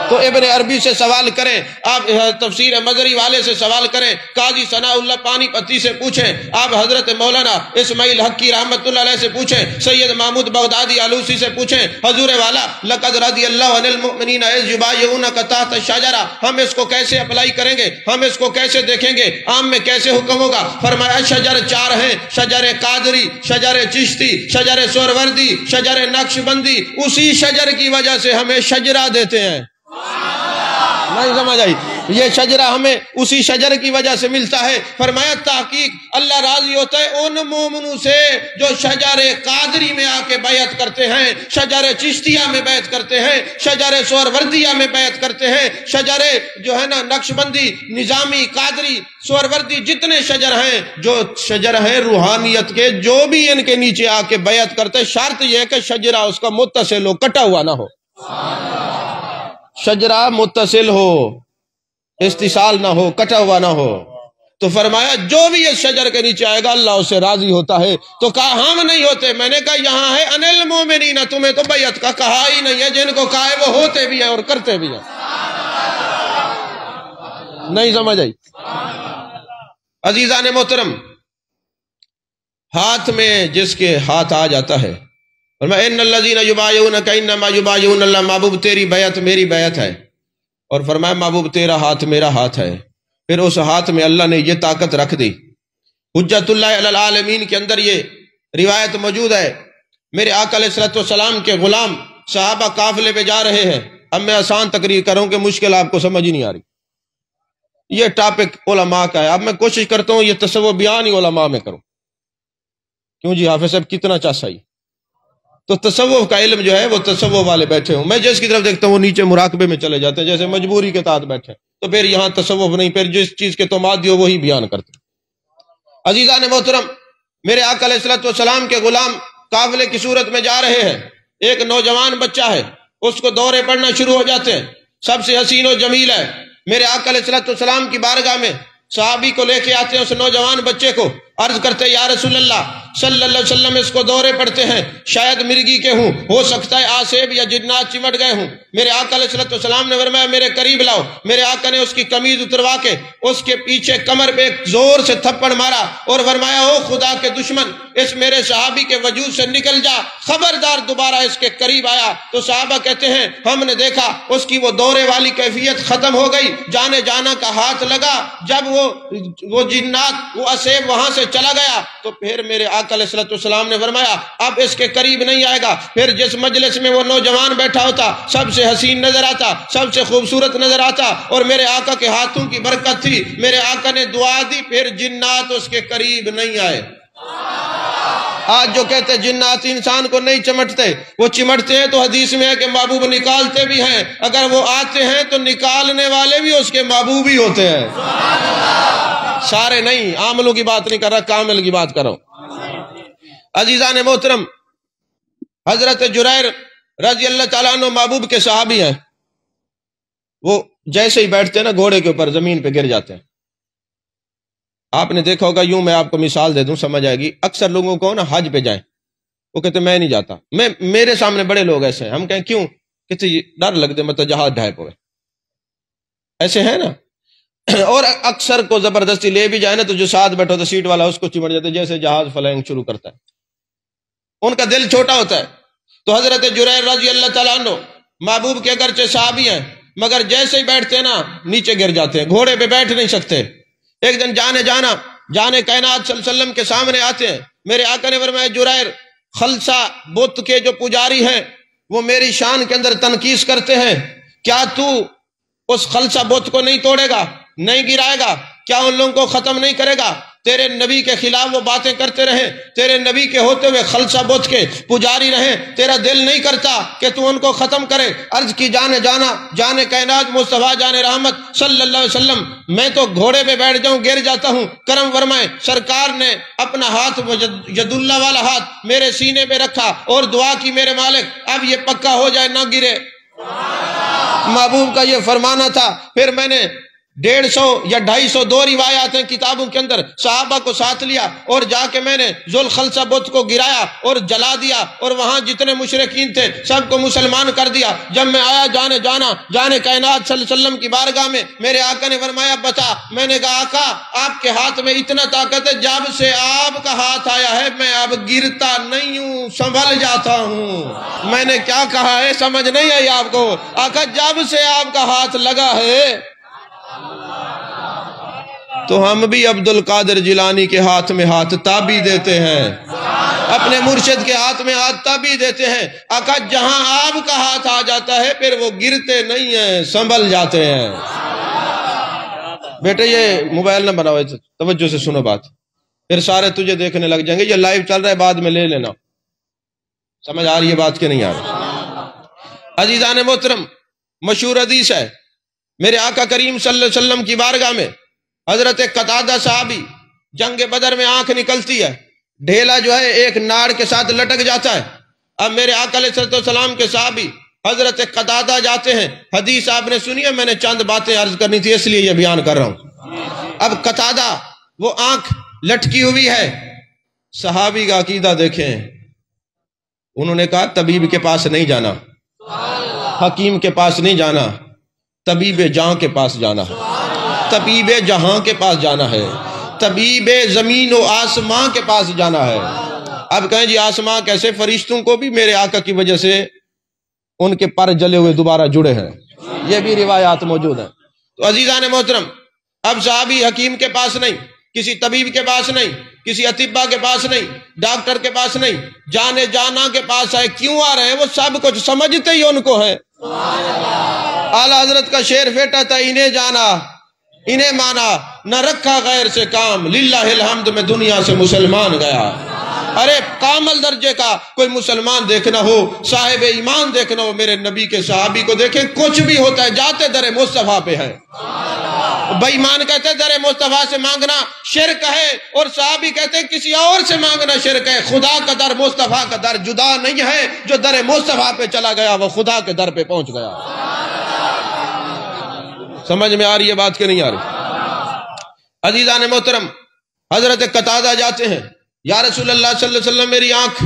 Speaker 1: تو ابن عربی سے سوال کریں، آپ تفسیر مظہری والے سے سوال کریں، قاضی ثناء اللہ پانی پتی سے پوچھیں، آپ حضرت مولانا اسماعیل حقی رحمت اللہ علیہ سے پوچھیں، سید محمود بغدادی آلوسی سے پوچھیں. حضور والا لقد رضی اللہ عن المؤمنین اذ یبایعونک تحت الشجرہ، ہم اس کو کیسے اپلائی کریں گے، ہم اس کو کیسے دیکھیں گے، عام میں کیسے حکم ہوگا؟ فرمایا شجر چار ہیں، شجر قادری، شجر چشتی، شجر سہروردی، شجر نقش بندی. اسی شجر کی وجہ سے ہمیں شجرہ دیتے ہیں. نہیں سمجھ آئی؟ یہ شجرہ ہمیں اسی شجر کی وجہ سے ملتا ہے. فرمایا تحقیق اللہ راضی ہوتا ہے ان مومنوں سے جو شجر قادری میں آ کے بیعت کرتے ہیں، شجر چشتیہ میں بیعت کرتے ہیں، شجر سہروردیہ میں بیعت کرتے ہیں، شجر جو ہے نا نقش بندی، نظامی، قادری، سہروردی، جتنے شجر ہیں جو شجر ہیں روحانیت کے، جو بھی ان کے نیچے آ کے بیعت کرتے، شرط یہ ہے کہ شجرہ اس کا متصل ہو، کٹا ہوا نہ ہو. شجرہ متصل ہو، استحصال نہ ہو، کٹا ہوا نہ ہو. تو فرمایا جو بھی اس شجر کے نیچے آئے گا اللہ اس سے راضی ہوتا ہے. تو کہا ہم نہیں ہوتے. میں نے کہا یہاں ہے ان المؤمنین، تمہیں تو بیعت کا کہا ہی نہیں ہے. جن کو کہا ہے وہ ہوتے بھی ہیں اور کرتے بھی ہیں. نہیں سمجھ آئی؟ عزیزان محترم، ہاتھ میں جس کے ہاتھ آ جاتا ہے، فرمایا ان الذین یبایعونک انما یبایعون اللہ، محبوب تیری بیعت میری بیعت ہے. اور فرمایا محبوب تیرا ہاتھ میرا ہاتھ ہے. پھر اس ہاتھ میں اللہ نے یہ طاقت رکھ دی. حجت اللہ علی العالمین کے اندر یہ روایت موجود ہے، میرے آقا علیہ الصلوۃ والسلام کے غلام صحابہ قافلے پہ جا رہے ہیں. اب میں آسان تقریر کروں کہ مشکل آپ کو سمجھ ہی نہیں آ رہی. یہ ٹاپک علماء کا ہے. اب میں کوشش کرتا ہوں یہ تصوف بیان ہی علماء میں کروں. کیوں جی حافظ صاحب کتنا چاسا ہی تو تصوف کا علم جو ہے وہ تصوف والے بیٹھے ہوں، میں جس کی طرف دیکھتا ہوں وہ نیچے مراقبے میں چلے جاتے ہیں، جیسے مجبوری کے تحت بیٹھے، تو پھر یہاں تصوف نہیں، پھر جس چیز کے تم عادی ہو وہی بیان کرتے۔ عزیزان محترم، میرے آقا علیہ الصلوۃ والسلام کے غلام قافلے کی صورت میں جا رہے ہیں، ایک نوجوان بچہ ہے، اس کو دورے پڑنا شروع ہو جاتے ہیں، سب سے حسین و جمیل ہے، میرے آقا علیہ الصلوۃ والسلام کی بارگاہ میں صحابی کو لے کے آتے ہیں، اس نوجوان بچے کو، عرض کرتے ہیں یا رسول اللہ صلی اللہ علیہ وسلم اس کو دورے پڑتے ہیں، شاید مرگی کے ہوں، ہو سکتا ہے آسیب یا جنات چمٹ گئے ہوں۔ میرے آقا علیہ الصلوۃ والسلام نے فرمایا میرے قریب لاؤ، میرے آقا نے اس کی قمیض اتروا کے اس کے پیچھے کمر پہ ایک زور سے تھپڑ مارا اور فرمایا او خدا کے دشمن، اس میرے صحابی کے وجود سے نکل جا، خبردار دوبارہ اس کے قریب آیا۔ تو صحابہ کہتے ہیں ہم نے دیکھا اس کی وہ دورے والی کیفیت ختم ہو گئی، جانے جانا کا ہاتھ لگا، جب وہ جنات وہ اسیب وہاں سے چلا گیا تو پھر میرے آقا علیہ الصلوۃ والسلام نے فرمایا اب اس کے قریب نہیں آئے گا۔ پھر جس مجلس میں وہ نوجوان بیٹھا ہوتا سب سے حسین نظر آتا، سب سے خوبصورت نظر آتا، اور میرے آقا کے ہاتھوں کی برکت تھی، میرے آقا نے دعا دی، پھر جنات اس کے قریب نہیں آئے۔ آج جو کہتے ہیں جنات انسان کو نہیں چمٹتے، وہ چمٹتے ہیں تو حدیث میں ہے کہ محبوب نکالتے بھی ہیں، اگر وہ آتے ہیں تو نکالنے والے بھی اس کے محبوب ہی ہوتے ہیں، سارے نہیں۔ عاملوں کی بات نہیں کر رہا، کامل کی بات کر رہا ہوں۔ عزیزان محترم، حضرت جریر رضی اللہ تعالیٰ عنہ محبوب کے صحابی ہیں، وہ جیسے ہی بیٹھتے ہیں نا گھوڑے کے اوپر زمین پہ گر جاتے ہیں۔ آپ نے دیکھا ہوگا، یوں میں آپ کو مثال دے دوں سمجھ آئے گی، اکثر لوگوں کو نا حج پہ جائیں، وہ کہتے میں نہیں جاتا، میرے سامنے بڑے لوگ ایسے ہیں، ہم کہیں کیوں؟ کہتے ڈر لگتے مطلب جہاز ڈھائے پوے، ایسے ہیں نا۔ اور اکثر کو زبردستی لے بھی جائے نا تو جو ساتھ بیٹھا ہوتا سیٹ والا اس کو چمٹ جاتے جیسے جہاز فلائنگ شروع کرتا ہے، ان کا دل چھوٹا ہوتا ہے۔ تو حضرت جریر رضی اللہ تعالیٰ عنہ محبوب کے اگرچہ صحابی ہیں مگر جیسے ہی بیٹھتے نا نیچے گر جاتے ہیں، گھوڑے پہ بیٹھ نہیں سکتے۔ ایک دن جانے کائنات صلی اللہ علیہ وسلم کے سامنے آتے ہیں، میرے آقا نے فرمایا جریر، خلصہ بت کے جو پجاری ہیں وہ میری شان کے اندر تنقیص کرتے ہیں، کیا تو اس خلصہ بت کو نہیں توڑے گا، نہیں گرائے گا؟ کیا ان لوگوں کو ختم نہیں کرے گا؟ تیرے نبی کے خلاف وہ باتیں کرتے رہیں، تیرے نبی کے ہوتے ہوئے خلصہ بت کے پجاری رہیں، تیرا دل نہیں کرتا کہ تو ان کو ختم کرے؟ عرض کی جانے کائنات مصطفیٰ جان رحمت صلی اللہ علیہ وسلم، میں تو گھوڑے پہ بیٹھ جاؤں گر جاتا ہوں، کرم فرمائیں۔ سرکار نے اپنا ہاتھ ید اللہ والا ہاتھ میرے سینے پہ رکھا اور دعا کی میرے مالک اب یہ پکا ہو جائے نہ گرے، محبوب کا یہ فرمانا تھا۔ پھر میں نے 150 یا 250 دو روایات ہیں کتابوں کے اندر، صحابہ کو ساتھ لیا اور جا کے میں نے ذوالخلصہ بت کو گرایا اور جلا دیا، اور وہاں جتنے مشرکین تھے سب کو مسلمان کر دیا۔ جب میں آیا جانے کائنات صلی اللہ علیہ وسلم کی بارگاہ میں، میرے آقا نے فرمایا بتا، میں نے کہا آقا آپ کے ہاتھ میں اتنا طاقت ہے، جب سے آپ کا ہاتھ آیا ہے میں اب گرتا نہیں ہوں، سنبھل جاتا ہوں۔ میں نے کیا کہا ہے سمجھ نہیں آئی آپ کو؟ آقا جب سے آپ کا ہاتھ لگا ہے تو ہم بھی عبد القادر جیلانی کے ہاتھ میں ہاتھ تابی دیتے ہیں، اپنے مرشد کے ہاتھ میں ہاتھ تابی دیتے ہیں۔ آقا جہاں آپ کا ہاتھ آ جاتا ہے پھر وہ گرتے نہیں ہیں، سنبھل جاتے ہیں۔ بیٹے یہ موبائل نہ بناؤ، توجہ سے سنو بات، پھر سارے تجھے دیکھنے لگ جائیں گے، یہ لائیو چل رہا ہے بعد میں لے لینا۔ سمجھ آ رہی ہے بات کہ نہیں آ رہی؟ عزیزان محترم، مشہور حدیث ہے، میرے آقا کریم صلی اللہ علیہ وسلم کی بارگاہ میں حضرت قتادہ صحابی، جنگ بدر میں آنکھ نکلتی ہے، ڈھیلا جو ہے ایک ناڑ کے ساتھ لٹک جاتا ہے۔ اب میرے آقا علیہ السلام کے صحابی حضرت قتادہ جاتے ہیں، حدیث آپ نے سنی ہے، میں نے چند باتیں عرض کرنی تھی اس لیے یہ بیان کر رہا ہوں۔ اب قتادہ وہ آنکھ لٹکی ہوئی ہے، صحابی کا عقیدہ دیکھیں، انہوں نے کہا طبیب کے پاس نہیں جانا، حکیم کے پاس نہیں جانا، طبیب جاں کے پاس جانا ہے، طبیب جہاں کے پاس جانا ہے، طبیب زمین و آسمان کے پاس جانا ہے۔ اب کہیں جی آسمان کیسے؟ فرشتوں کو بھی میرے آقا کی وجہ سے ان کے پر جلے ہوئے دوبارہ جڑے ہیں، یہ بھی روایات موجود ہیں۔ تو عزیزان محترم، اب صحابی حکیم کے پاس نہیں، کسی طبیب کے پاس نہیں، کسی اطباء کے پاس نہیں، ڈاکٹر کے پاس نہیں، جانا کے پاس آئے۔ کیوں آ رہے ہیں؟ وہ سب کچھ سمجھتے ہی ان کو ہے۔ اعلیٰ حضرت کا شعر پھیٹا تھا، انہیں جانا انہیں مانا، نہ رکھا غیر سے کام، للہ الحمد میں دنیا سے مسلمان گیا۔ ارے کامل درجے کا کوئی مسلمان دیکھنا ہو، صاحب ایمان دیکھنا ہو، میرے نبی کے صحابی کو دیکھیں، کچھ بھی ہوتا ہے جاتے در مصطفیٰ پہ ہے۔ بے ایمان کہتے ہیں در مصطفیٰ سے مانگنا شرک ہے، اور صحابی کہتے ہیں کسی اور سے مانگنا شرک ہے۔ خدا کا در مصطفیٰ کا در جدا نہیں ہے، جو در مصطفیٰ پہ چلا گیا وہ خدا کے در پہ پہنچ گیا۔ سمجھ میں آ رہی ہے بات کہ نہیں آ رہی؟ عزیزان محترم، حضرت قتادہ جاتے ہیں، یا رسول اللہ صلی اللہ علیہ وسلم میری آنکھ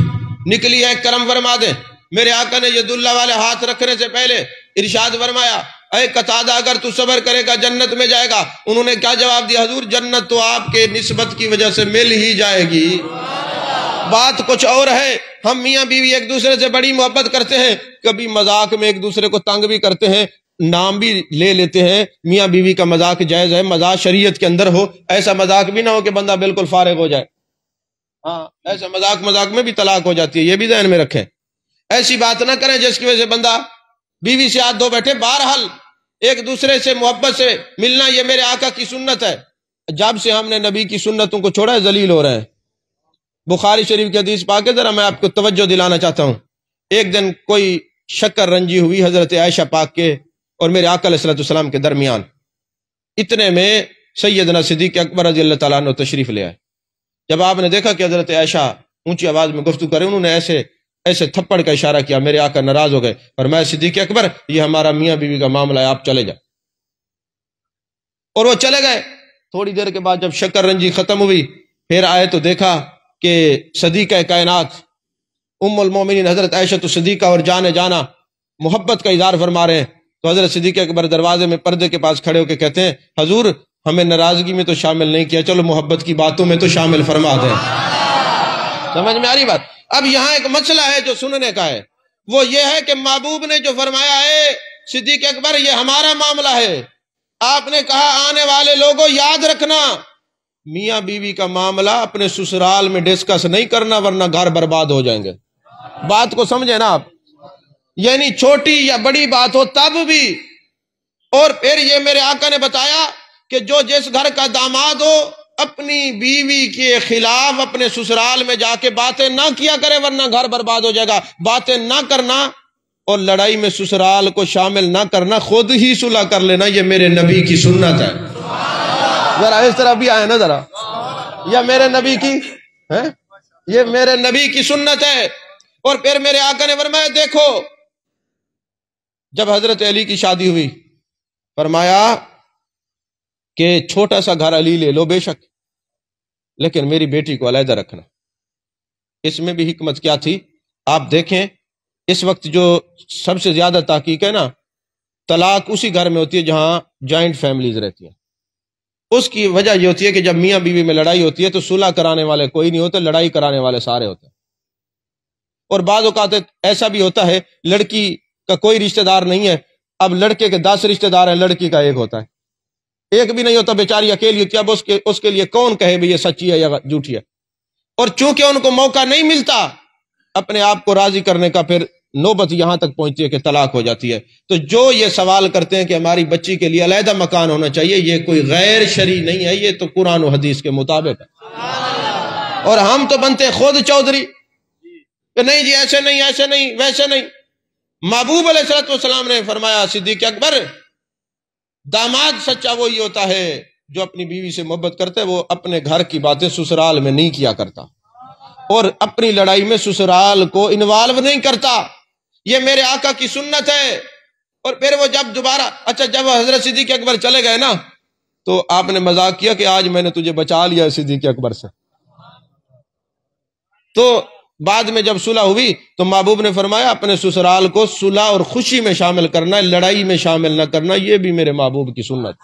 Speaker 1: نکلی ہے، کرم فرما دیں۔ میرے آقا نے ید اللہ والے ہاتھ رکھنے سے پہلے ارشاد فرمایا، اے قتادہ اگر تو صبر کرے گا جنت میں جائے گا۔ انہوں نے کیا جواب دیا؟ حضور جنت تو آپ کے نسبت کی وجہ سے مل ہی جائے گی۔ بات کچھ اور ہے، ہم میاں بیوی ایک دوسرے سے بڑی محبت کرتے ہیں، کبھی مذاق میں ایک دوسرے کو تنگ بھی کرتے ہیں، نام بھی لے لیتے ہیں۔ میاں بیوی کا مذاق جائز ہے، مذاق شریعت کے اندر ہو، ایسا مذاق بھی نہ ہو کہ بندہ بالکل فارغ ہو جائے۔ ہاں، ایسا مذاق میں بھی طلاق ہو جاتی ہے، یہ بھی ذہن میں رکھیں۔ ایسی بات نہ کریں جس کی وجہ سے بندہ بیوی سے ہاتھ دھو بیٹھے۔ بہرحال ایک دوسرے سے محبت سے ملنا یہ میرے آقا کی سنت ہے۔ جب سے ہم نے نبی کی سنتوں کو چھوڑا ہے ذلیل ہو رہے ہیں۔ بخاری شریف کی حدیث پاک ہے، ذرا میں آپ کو توجہ دلانا چاہتا ہوں۔ ایک دن کوئی شکر رنجی ہوئی حضرت عائشہ پاک کے اور میرے آقا علیہ السلام کے درمیان۔ اتنے میں سیدنا صدیق اکبر رضی اللہ تعالیٰ عنہ تشریف لے آئے۔ جب آپ نے دیکھا کہ حضرت عائشہ اونچی آواز میں گفتگو کرے، انہوں نے ایسے تھپڑ کا اشارہ کیا، میرے آقا ناراض ہو گئے، فرمایا صدیق اکبر یہ ہمارا میاں بیوی کا معاملہ ہے، آپ چلے جائیں۔ اور وہ چلے گئے۔ تھوڑی دیر کے بعد جب شکر رنجی ختم ہوئی، پھر آئے تو دیکھا کہ صدیقہ کائنات ام المومنین حضرت عائشہ صدیقہ اور جانا محبت کا اظہار فرما رہے ہیں۔ تو حضرت صدیق اکبر دروازے میں پردے کے پاس کھڑے ہو کے کہتے ہیں، حضور ہمیں ناراضگی میں تو شامل نہیں کیا، چلو محبت کی باتوں میں تو شامل فرما دیں۔ سمجھ میں آ رہی بات؟ اب یہاں ایک مسئلہ ہے جو سننے کا ہے، وہ یہ ہے کہ محبوب نے جو فرمایا ہے صدیق اکبر یہ ہمارا معاملہ ہے، آپ نے کہا آنے والے لوگوں یاد رکھنا میاں بیوی کا معاملہ اپنے سسرال میں ڈسکس نہیں کرنا ورنہ گھر برباد ہو جائیں گے۔ بات کو سمجھے نا آپ، یعنی چھوٹی یا بڑی بات ہو تب بھی۔ اور پھر یہ میرے آقا نے بتایا کہ جو جس گھر کا داماد ہو اپنی بیوی کے خلاف اپنے سسرال میں جا کے باتیں نہ کیا کرے ورنہ گھر برباد ہو جائے گا۔ باتیں نہ کرنا اور لڑائی میں سسرال کو شامل نہ کرنا، خود ہی صلح کر لینا، یہ میرے نبی کی سنت ہے۔ ذرا اس طرح بھی آئے نا ذرا، یہ میرے نبی کی ہے، یہ میرے نبی کی سنت ہے۔ اور پھر میرے آقا نے فرمایا دیکھو جب حضرت علی کی شادی ہوئی فرمایا کہ چھوٹا سا گھر علی لے لو بے شک، لیکن میری بیٹی کو علیحدہ رکھنا۔ اس میں بھی حکمت کیا تھی آپ دیکھیں، اس وقت جو سب سے زیادہ تحقیق ہے نا، طلاق اسی گھر میں ہوتی ہے جہاں جوائنٹ فیملیز رہتی ہیں۔ اس کی وجہ یہ ہوتی ہے کہ جب میاں بیوی میں لڑائی ہوتی ہے تو صلح کرانے والے کوئی نہیں ہوتے، لڑائی کرانے والے سارے ہوتے ہیں۔ اور بعض اوقات ایسا بھی ہوتا ہے لڑکی کا کوئی رشتہ دار نہیں ہے، اب لڑکے کے 10 رشتہ دار ہیں، لڑکی کا ایک ہوتا ہے، ایک بھی نہیں ہوتا، بیچاری اکیلی ہوتی ہے۔ اب اس کے لیے کون کہے بھی یہ سچی ہے یا جھوٹی ہے؟ اور چونکہ ان کو موقع نہیں ملتا اپنے آپ کو راضی کرنے کا، پھر نوبت یہاں تک پہنچتی ہے کہ طلاق ہو جاتی ہے۔ تو جو یہ سوال کرتے ہیں کہ ہماری بچی کے لیے علیحدہ مکان ہونا چاہیے، یہ کوئی غیر شرعی نہیں ہے، یہ تو قرآن و حدیث کے مطابق ہے۔ اور ہم تو بنتے خود چودھری کہ نہیں جی ایسے نہیں، ایسے نہیں، ویسے نہیں۔ محبوب علیہ السلام نے فرمایا صدیق اکبر داماد سچا وہی ہوتا ہے جو اپنی بیوی سے محبت کرتا ہے، وہ اپنے گھر کی باتیں سسرال میں نہیں کیا کرتا اور اپنی لڑائی میں سسرال کو انوالو نہیں کرتا۔ یہ میرے آقا کی سنت ہے۔ اور پھر وہ جب دوبارہ جب حضرت صدیق اکبر چلے گئے نا تو آپ نے مذاق کیا کہ آج میں نے تجھے بچا لیا صدیق اکبر سے۔ تو بعد میں جب صلح ہوئی تو محبوب نے فرمایا اپنے سسرال کو صلح اور خوشی میں شامل کرنا ہے، لڑائی میں شامل نہ کرنا، یہ بھی میرے محبوب کی سنت۔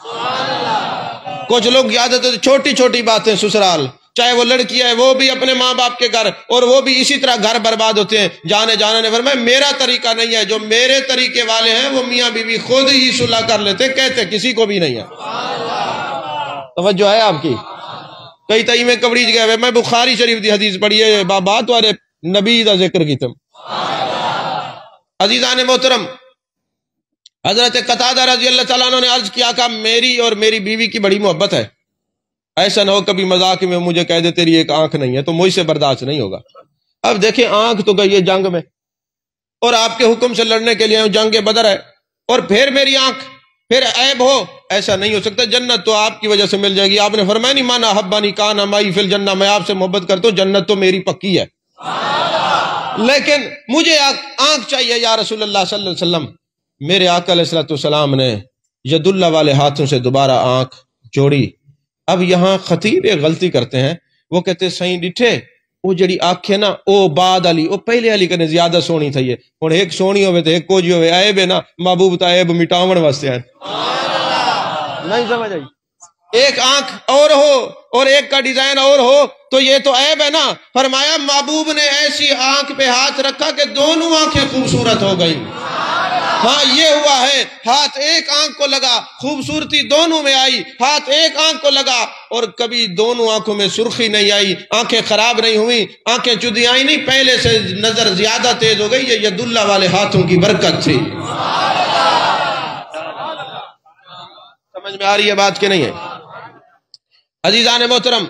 Speaker 1: کچھ لوگ یاد ہے چھوٹی چھوٹی باتیں سسرال، چاہے وہ لڑکی ہے وہ بھی اپنے ماں باپ کے گھر، اور وہ بھی اسی طرح گھر برباد ہوتے ہیں۔ جانا نے فرمایا میرا طریقہ نہیں ہے، جو میرے طریقے والے ہیں وہ میاں بیوی خود ہی صلح کر لیتے، کہتے کسی کو بھی نہیں ہے۔ توجہ ہے آپ کی؟ کئی تئی میں کبڑیج گئے، میں بخاری شریف دی حدیث پڑھی ہے، بات والے نبی دا ذکر کی تم۔ عزیزان محترم، حضرت قتادہ رضی اللہ تعالیٰ عنہ نے عرض کیا کہ میری اور میری بیوی کی بڑی محبت ہے، ایسا نہ ہو کبھی مذاق میں مجھے کہہ دے تیری ایک آنکھ نہیں ہے، تو مجھ سے برداشت نہیں ہوگا۔ اب دیکھیں آنکھ تو گئی ہے جنگ میں، اور آپ کے حکم سے لڑنے کے لیے جنگ بدر ہے، اور پھر میری آنکھ، پھر عیب ہو؟ ایسا نہیں ہو سکتا، جنت تو آپ کی وجہ سے مل جائے گی۔ آپ نے فرمایا نہیں مانا حبانی کان مائی فی الجنہ، میں آپ سے محبت کرتا ہوں، جنت تو میری پکی ہے، لیکن مجھے آنکھ چاہیے یا رسول اللہ صلی اللہ علیہ وسلم۔ میرے آقا علیہ السلام نے ید اللہ والے ہاتھوں سے دوبارہ آنکھ جوڑی۔ اب یہاں خطیب ایک غلطی کرتے ہیں، وہ کہتے سائیں ڈٹھے وہ جڑی آنکھ ہے نا او بعد علی، او پہلے علی کنے زیادہ سونی تھی ہے، ہن ایک سونی ہوئے تے ایک کوجی ہوئے، عیب ہے نا، محبوب تا عیب مٹاون واسطے ہیں، نہیں سمجھ آئی؟ ایک آنکھ اور ہو اور ایک کا ڈیزائن اور ہو تو یہ تو عیب ہے نا۔ فرمایا محبوب نے ایسی آنکھ پہ ہاتھ رکھا کہ دونوں آنکھیں خوبصورت ہو گئی۔ ہاں یہ ہوا ہے، ہاتھ ایک آنکھ کو لگا، خوبصورتی دونوں میں آئی، ہاتھ ایک آنکھ کو لگا اور کبھی دونوں آنکھوں میں سرخی نہیں آئی، آنکھیں خراب نہیں ہوئی، آنکھیں چدی آئی نہیں، پہلے سے نظر زیادہ تیز ہو گئی۔ یہ ید اللہ والے ہاتھوں کی برکت تھی۔ سمجھ میں آ رہی ہے بات کہ نہیں ہے؟ عزیزان محترم،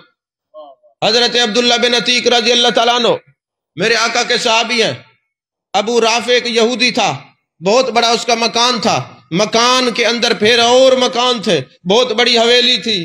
Speaker 1: حضرت عبداللہ بن عتیق رضی اللہ تعالیٰ عنہ میرے آقا کے صحابی ہیں۔ ابو رافع ایک یہودی تھا، بہت بڑا اس کا مکان تھا، مکان کے اندر پھر اور مکان تھے، بہت بڑی حویلی تھی،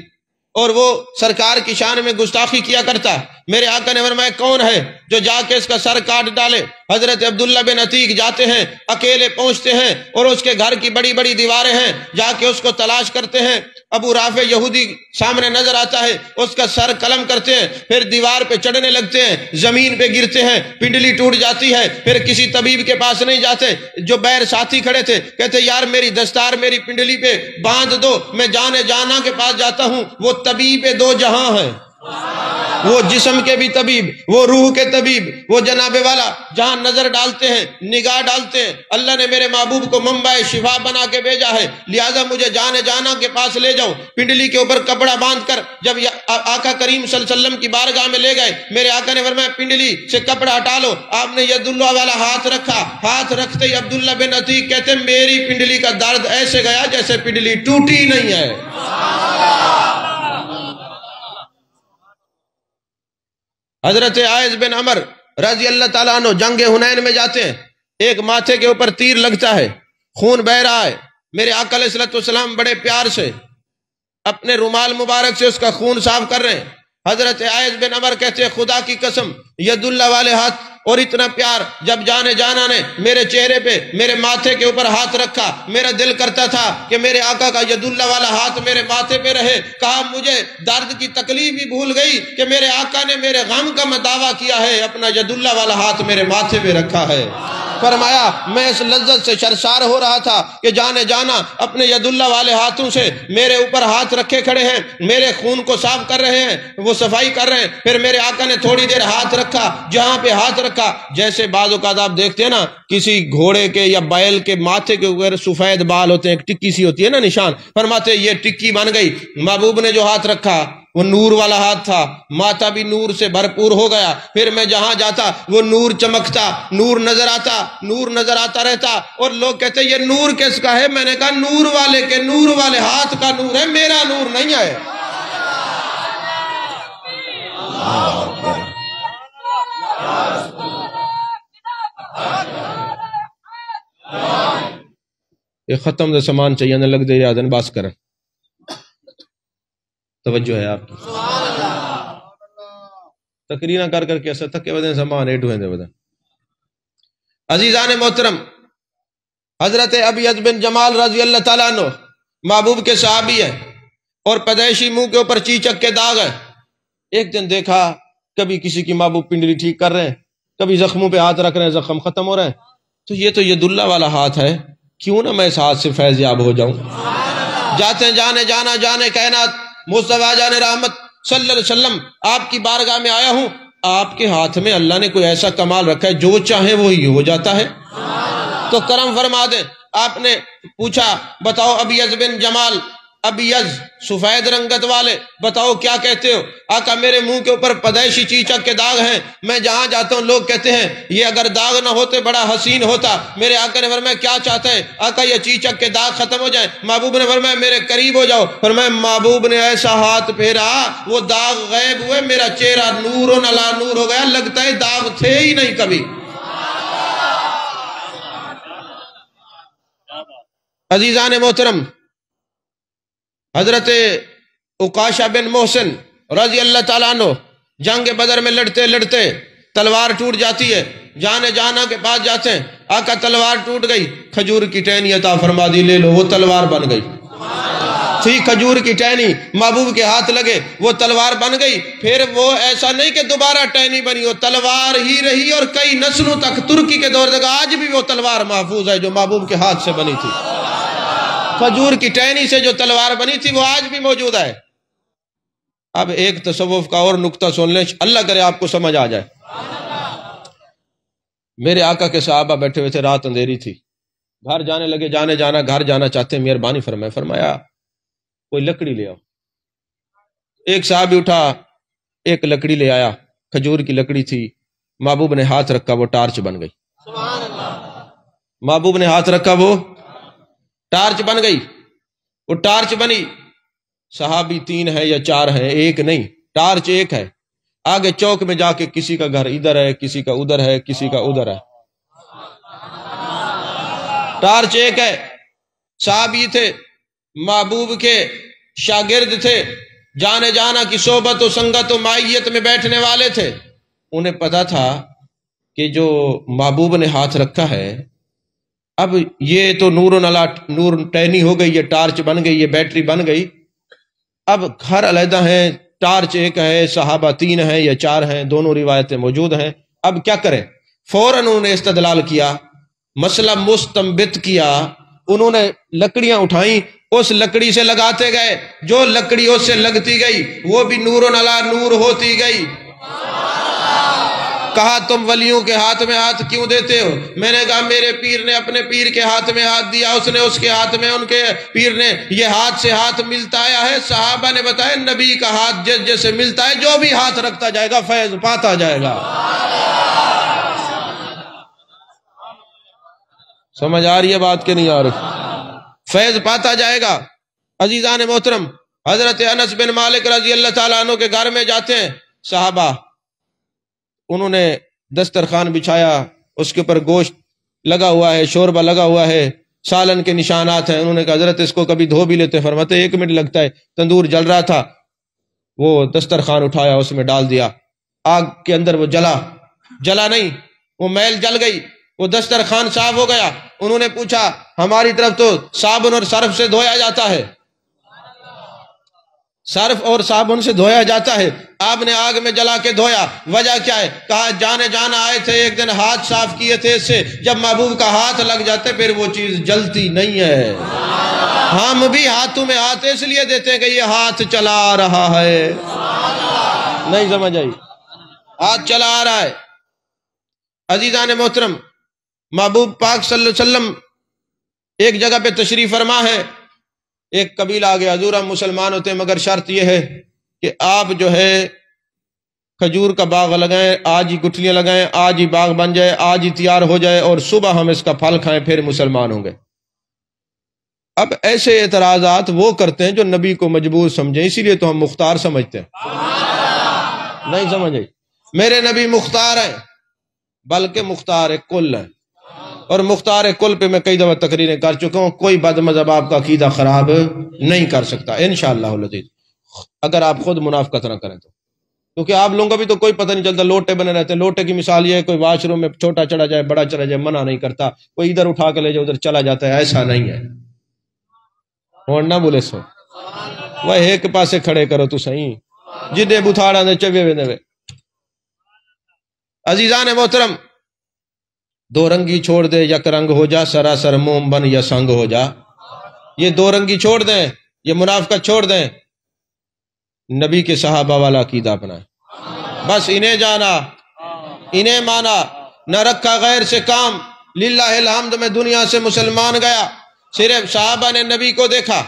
Speaker 1: اور وہ سرکار کی شان میں گستاخی کیا کرتا۔ میرے آقا نے فرمایا کون ہے جو جا کے اس کا سر کاٹ ڈالے؟ حضرت عبداللہ بن عتیق جاتے ہیں، اکیلے پہنچتے ہیں، اور اس کے گھر کی بڑی بڑی دیواریں ہیں، جا کے اس کو تلاش کرتے ہیں۔ ابو رافع یہودی سامنے نظر آتا ہے، اس کا سر قلم کرتے ہیں، پھر دیوار پہ چڑھنے لگتے ہیں، زمین پہ گرتے ہیں، پنڈلی ٹوٹ جاتی ہے، پھر کسی طبیب کے پاس نہیں جاتے۔ جو بیر ساتھی کھڑے تھے کہتے یار میری دستار میری پنڈلی پہ باندھ دو، میں جانے جانا کے پاس جاتا ہوں۔ وہ طبیب دو جہاں ہے، وہ جسم کے بھی طبیب، وہ روح کے طبیب، وہ جناب والا جہاں نظر ڈالتے ہیں، نگاہ ڈالتے ہیں۔ اللہ نے میرے محبوب کو منبع شفا بنا کے بھیجا ہے، لہذا مجھے جانے جانا کے پاس لے جاؤ۔ پنڈلی کے اوپر کپڑا باندھ کر جب آقا کریم صلی اللہ علیہ وسلم کی بارگاہ میں لے گئے، میرے آقا نے فرمایا پنڈلی سے کپڑا ہٹا لو۔ آپ نے ید اللہ والا ہاتھ رکھا، ہاتھ رکھتے ہی عبداللہ بن عتیق کہتے میری پنڈلی کا درد ایسے گیا جیسے پنڈلی ٹوٹی نہیں ہے۔ حضرت عائض بن عمر رضی اللہ تعالیٰ عنہ جنگ حنین میں جاتے ہیں، ایک ماتھے کے اوپر تیر لگتا ہے، خون بہ رہا ہے۔ میرے آقا علیہ السلام بڑے پیار سے اپنے رومال مبارک سے اس کا خون صاف کر رہے ہیں۔ حضرت عائض بن عمر کہتے ہیں خدا کی قسم ید اللہ والے ہاتھ اور اتنا پیار، جب جانے جانا نے میرے چہرے پہ میرے ماتھے کے اوپر ہاتھ رکھا، میرا دل کرتا تھا کہ میرے آقا کا ید اللہ والا ہاتھ میرے ماتھے پہ رہے۔ کہا مجھے درد کی تکلیف بھی بھول گئی کہ میرے آقا نے میرے غم کا مداوع کیا ہے، اپنا ید اللہ والا ہاتھ میرے ماتھے پہ رکھا ہے۔ فرمایا میں اس لذت سے سرشار ہو رہا تھا کہ جانے جانا اپنے ید اللہ والے ہاتھوں سے میرے اوپر ہاتھ رکھے کھڑے ہیں، میرے خون کو صاف کر رہے ہیں، وہ صفائی کر رہے ہیں۔ پھر میرے آقا نے تھوڑی دیر ہاتھ رکھا، جہاں پہ ہاتھ رکھا جیسے بعض اوقات آپ دیکھتے ہیں نا کسی گھوڑے کے یا بیل کے ماتھے کے اوپر سفید بال ہوتے ہیں، ایک ٹکی سی ہوتی ہے نا نشان، فرماتے یہ ٹکی بن گئی۔ محبوب نے جو ہاتھ رکھا وہ نور والا ہاتھ تھا، ماتھا بھی نور سے بھرپور ہو گیا۔ پھر میں جہاں جاتا وہ نور چمکتا، نور نظر آتا، نور نظر آتا رہتا، اور لوگ کہتے یہ نور کس کا ہے؟ میں نے کہا نور والے کے، نور والے ہاتھ کا نور ہے، میرا نور نہیں ہے۔ یہ ختم دے سامان چاہیے نہ لگ دے یادن باس کریں، توجہ ہے آپ کی، تقریرہ کر کر کے ایسا تھکے بدن سامان ایڈ ہوئے دے بدن۔ عزیزان محترم، حضرت ابیض بن جمال رضی اللہ تعالیٰ عنہ محبوب کے صحابی ہے، اور پیدائشی منہ کے اوپر چیچک کے داغ ہے۔ ایک دن دیکھا کبھی کسی کی محبوب پنڈلی ٹھیک کر رہے ہیں، کبھی زخموں پہ ہاتھ رکھ رہے ہیں، زخم ختم ہو رہے ہیں، تو یہ تو ید اللہ والا ہاتھ ہے، کیوں نہ میں اس ہاتھ سے فیض یاب ہو جاؤں۔ جاتے ہیں جانے کائنات مصطفیٰ جان رحمت صلی اللہ علیہ وسلم آپ کی بارگاہ میں آیا ہوں، آپ کے ہاتھ میں اللہ نے کوئی ایسا کمال رکھا ہے جو چاہے وہی ہو جاتا ہے، تو کرم فرما دیں۔ آپ نے پوچھا بتاؤ ابیض بن جمال ابیض سفید رنگت والے، بتاؤ کیا کہتے ہو؟ آقا میرے منہ کے اوپر پیدائشی چیچک کے داغ ہیں، میں جہاں جاتا ہوں لوگ کہتے ہیں یہ اگر داغ نہ ہوتے بڑا حسین ہوتا۔ میرے آقا نے فرمایا کیا چاہتا ہے؟ آقا یہ چیچک کے داغ ختم ہو جائیں۔ محبوب نے فرمایا میرے قریب ہو جاؤ۔ فرمایا محبوب نے ایسا ہاتھ پھیرا وہ داغ غائب ہوئے، میرا چہرہ نور علی نور ہو گیا، لگتا ہے داغ تھے ہی نہیں کبھی۔ عزیزان محترم، حضرت عکاشہ بن محسن رضی اللہ تعالیٰ عنہ جنگ بدر میں لڑتے لڑتے تلوار ٹوٹ جاتی ہے، جانے جانا کے پاس جاتے ہیں، آقا تلوار ٹوٹ گئی، کھجور کی ٹہنی عطا فرما دی، لے لو، وہ تلوار بن گئی۔ تھی کھجور کی ٹہنی، محبوب کے ہاتھ لگے، وہ تلوار بن گئی۔ پھر وہ ایسا نہیں کہ دوبارہ ٹہنی بنی، وہ تلوار ہی رہی اور کئی نسلوں تک ترکی کے دور تک آج بھی وہ تلوار محفوظ ہے جو محبوب کے ہاتھ سے بنی تھی۔ کھجور کی ٹہنی سے جو تلوار بنی تھی وہ آج بھی موجود ہے۔ اب ایک تصوف کا اور نقطہ سن لیں، اللہ کرے آپ کو سمجھ آ جائے۔ میرے آقا کے صحابہ بیٹھے ہوئے تھے، رات اندھیری تھی، گھر جانے لگے، گھر جانا چاہتے ہیں، مہربانی فرمایا کوئی لکڑی لے آؤ۔ ایک صحابی اٹھا، ایک لکڑی لے آیا، کھجور کی لکڑی تھی، محبوب نے ہاتھ رکھا، وہ ٹارچ بن گئی۔ محبوب نے ہاتھ رکھا، وہ ٹارچ بن گئی۔ وہ ٹارچ بنی، صحابی 3 ہے یا 4 ہیں، ایک نہیں، ٹارچ ایک ہے۔ آگے چوک میں جا کے کسی کا گھر ادھر ہے، کسی کا ادھر ہے، کسی کا ادھر ہے، ٹارچ ایک ہے۔ صحابی تھے، محبوب کے شاگرد تھے، جانے جانا کی صحبت و سنگت و معیت میں بیٹھنے والے تھے۔ انہیں پتا تھا کہ جو محبوب نے ہاتھ رکھا ہے، اب یہ تو نور ٹہنی ہو گئی، یہ ٹارچ بن گئی، یہ بیٹری بن گئی۔ اب گھر علیحدہ ہیں، ٹارچ ایک ہے، صحابہ 3 ہیں یا 4 ہیں، دونوں روایتیں موجود ہیں۔ اب کیا کریں؟ فوراً انہوں نے استدلال کیا، مسئلہ مستنبت کیا، انہوں نے لکڑیاں اٹھائیں، اس لکڑی سے لگاتے گئے، جو لکڑی اس سے لگتی گئی وہ بھی نور علی نور ہوتی گئی۔ کہا تم ولیوں کے ہاتھ میں ہاتھ کیوں دیتے ہو؟ میں نے کہا میرے پیر نے اپنے پیر کے ہاتھ میں ہاتھ دیا، اس نے اس کے ہاتھ میں، ان کے پیر نے، یہ ہاتھ سے ہاتھ ملتا آیا ہے۔ صحابہ نے بتایا نبی کا ہاتھ جس جیسے ملتا ہے، جو بھی ہاتھ رکھتا جائے گا فیض پاتا جائے گا۔ سمجھ آ رہی ہے بات کہ نہیں آ رہی؟ فیض پاتا جائے گا۔ عزیزان محترم، حضرت انس بن مالک رضی اللہ تعالیٰ عنہ کے گھر میں جاتے ہیں صحابہ، انہوں نے دسترخوان بچھایا، اس کے اوپر گوشت لگا ہوا ہے، شوربہ لگا ہوا ہے، سالن کے نشانات ہیں۔ انہوں نے کہا حضرت اس کو کبھی دھو بھی لیتے؟ فرماتے 1 منٹ لگتا ہے۔ تندور جل رہا تھا، وہ دسترخوان اٹھایا، اس میں ڈال دیا، آگ کے اندر وہ جلا نہیں، وہ میل جل گئی، وہ دسترخوان صاف ہو گیا۔ انہوں نے پوچھا ہماری طرف تو صابن اور صرف سے دھویا جاتا ہے، صرف اور صابن سے دھویا جاتا ہے، آپ نے آگ میں جلا کے دھویا، وجہ کیا ہے؟ کہا جانے جانا آئے تھے، ایک دن ہاتھ صاف کیے تھے اس سے، جب محبوب کا ہاتھ لگ جاتے پھر وہ چیز جلتی نہیں ہے۔ ہم بھی ہاتھوں میں ہاتھ اس لیے دیتے ہیں کہ یہ ہاتھ چلا رہا ہے، نہیں سمجھ آئی؟ ہاتھ چلا آ رہا ہے۔ عزیزان محترم، محبوب پاک صلی اللہ علیہ وسلم ایک جگہ پہ تشریف فرما ہے، ایک قبیلہ آ گیا، حضور ہم مسلمان ہوتے ہیں مگر شرط یہ ہے کہ آپ جو ہے کھجور کا باغ لگائیں، آج ہی گٹھلیاں لگائیں، آج ہی باغ بن جائے، آج ہی تیار ہو جائے، اور صبح ہم اس کا پھل کھائیں، پھر مسلمان ہوں گے۔ اب ایسے اعتراضات وہ کرتے ہیں جو نبی کو مجبور سمجھیں، اسی لیے تو ہم مختار سمجھتے ہیں، نہیں سمجھے؟ میرے نبی مختار ہیں، بلکہ مختار کل ہے، اور مختار کل پہ میں کئی دفعہ تقریریں کر چکا ہوں، کوئی بد مذہب آپ کا عقیدہ خراب نہیں کر سکتا انشاءاللہ العزیز، اگر آپ خود منافقت نہ کریں تو، کیونکہ آپ لوگوں کا بھی تو کوئی پتہ نہیں چلتا، لوٹے بنے رہتے ہیں۔ لوٹے کی مثال یہ ہے کوئی واش روم میں چھوٹا چلا جائے بڑا چلا جائے منع نہیں کرتا، کوئی ادھر اٹھا کے لے جائے ادھر چلا جاتا ہے، ایسا نہیں ہے۔ اور نہ بولے سو وہ ایک پاسے کھڑے کرو تو صحیح، جدے بتھاڑا نے چوے وے۔ عزیزان محترم، 2 رنگی چھوڑ دے یک رنگ ہو جا، سراسر موم بن یا سنگ ہو جا۔ یہ 2 رنگی چھوڑ دیں، یہ منافقت چھوڑ دیں، نبی کے صحابہ والا عقیدہ اپنا ہے، بس انہیں جانا، انہیں مانا، نہ رکھا غیر سے کام۔ للہ الحمد میں دنیا سے مسلمان گیا، صرف صحابہ نے نبی کو دیکھا،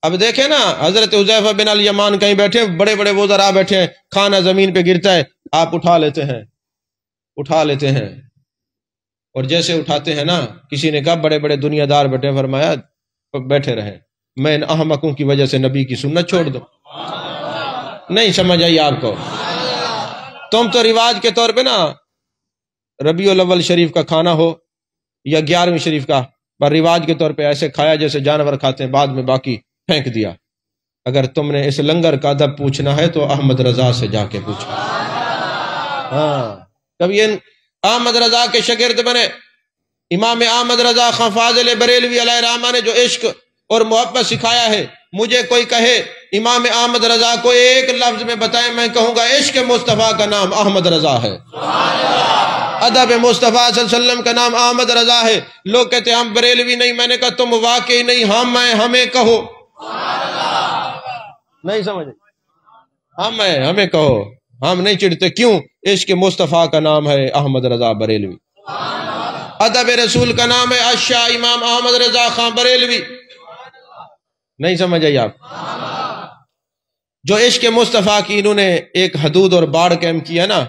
Speaker 1: اب دیکھیں نا، حضرت حذیفہ بن الیمان کہیں بیٹھے، بڑے بڑے وزراء بیٹھے ہیں، کھانا زمین پہ گرتا ہے، آپ اٹھا لیتے ہیں، اور جیسے اٹھاتے ہیں نا، کسی نے کہا بڑے بڑے دنیا دار بیٹھے، فرمایا بیٹھے رہیں، میں ان احمقوں کی وجہ سے نبی کی سنت چھوڑ دوں؟ نہیں سمجھ آئی آپ کو؟ تم تو رواج کے طور پہ نا ربیع الاول شریف کا کھانا ہو یا 11ویں شریف کا، پر رواج کے طور پہ ایسے کھایا جیسے جانور کھاتے ہیں، بعد میں باقی پھینک دیا۔ اگر تم نے اس لنگر کا ادب پوچھنا ہے تو احمد رضا سے جا کے پوچھو۔ ہاں، کبھی احمد رضا کے شاگرد بنے، امام احمد رضا خان فاضل بریلوی علیہ الرحمہ نے جو عشق اور محبت سکھایا ہے، مجھے کوئی کہے امام احمد رضا کو ایک لفظ میں بتائیں، میں کہوں گا عشق مصطفیٰ کا نام احمد رضا ہے، ادب مصطفیٰ صلی اللہ علیہ وسلم کا نام احمد رضا ہے۔ لوگ کہتے ہیں ہم بریلوی نہیں، میں نے کہا تم واقعی نہیں، ہمیں کہو، نہیں سمجھے، ہمیں کہو، ہم نہیں چڑھتے، کیوں؟ عشق مصطفیٰ کا نام ہے احمد رضا بریلوی، ادب رسول کا نام ہے اشا امام احمد رضا خان بریلوی، نہیں سمجھ آئی آپ؟ جو عشق مصطفیٰ کی انہوں نے ایک حدود اور باڑ قائم کیا نا،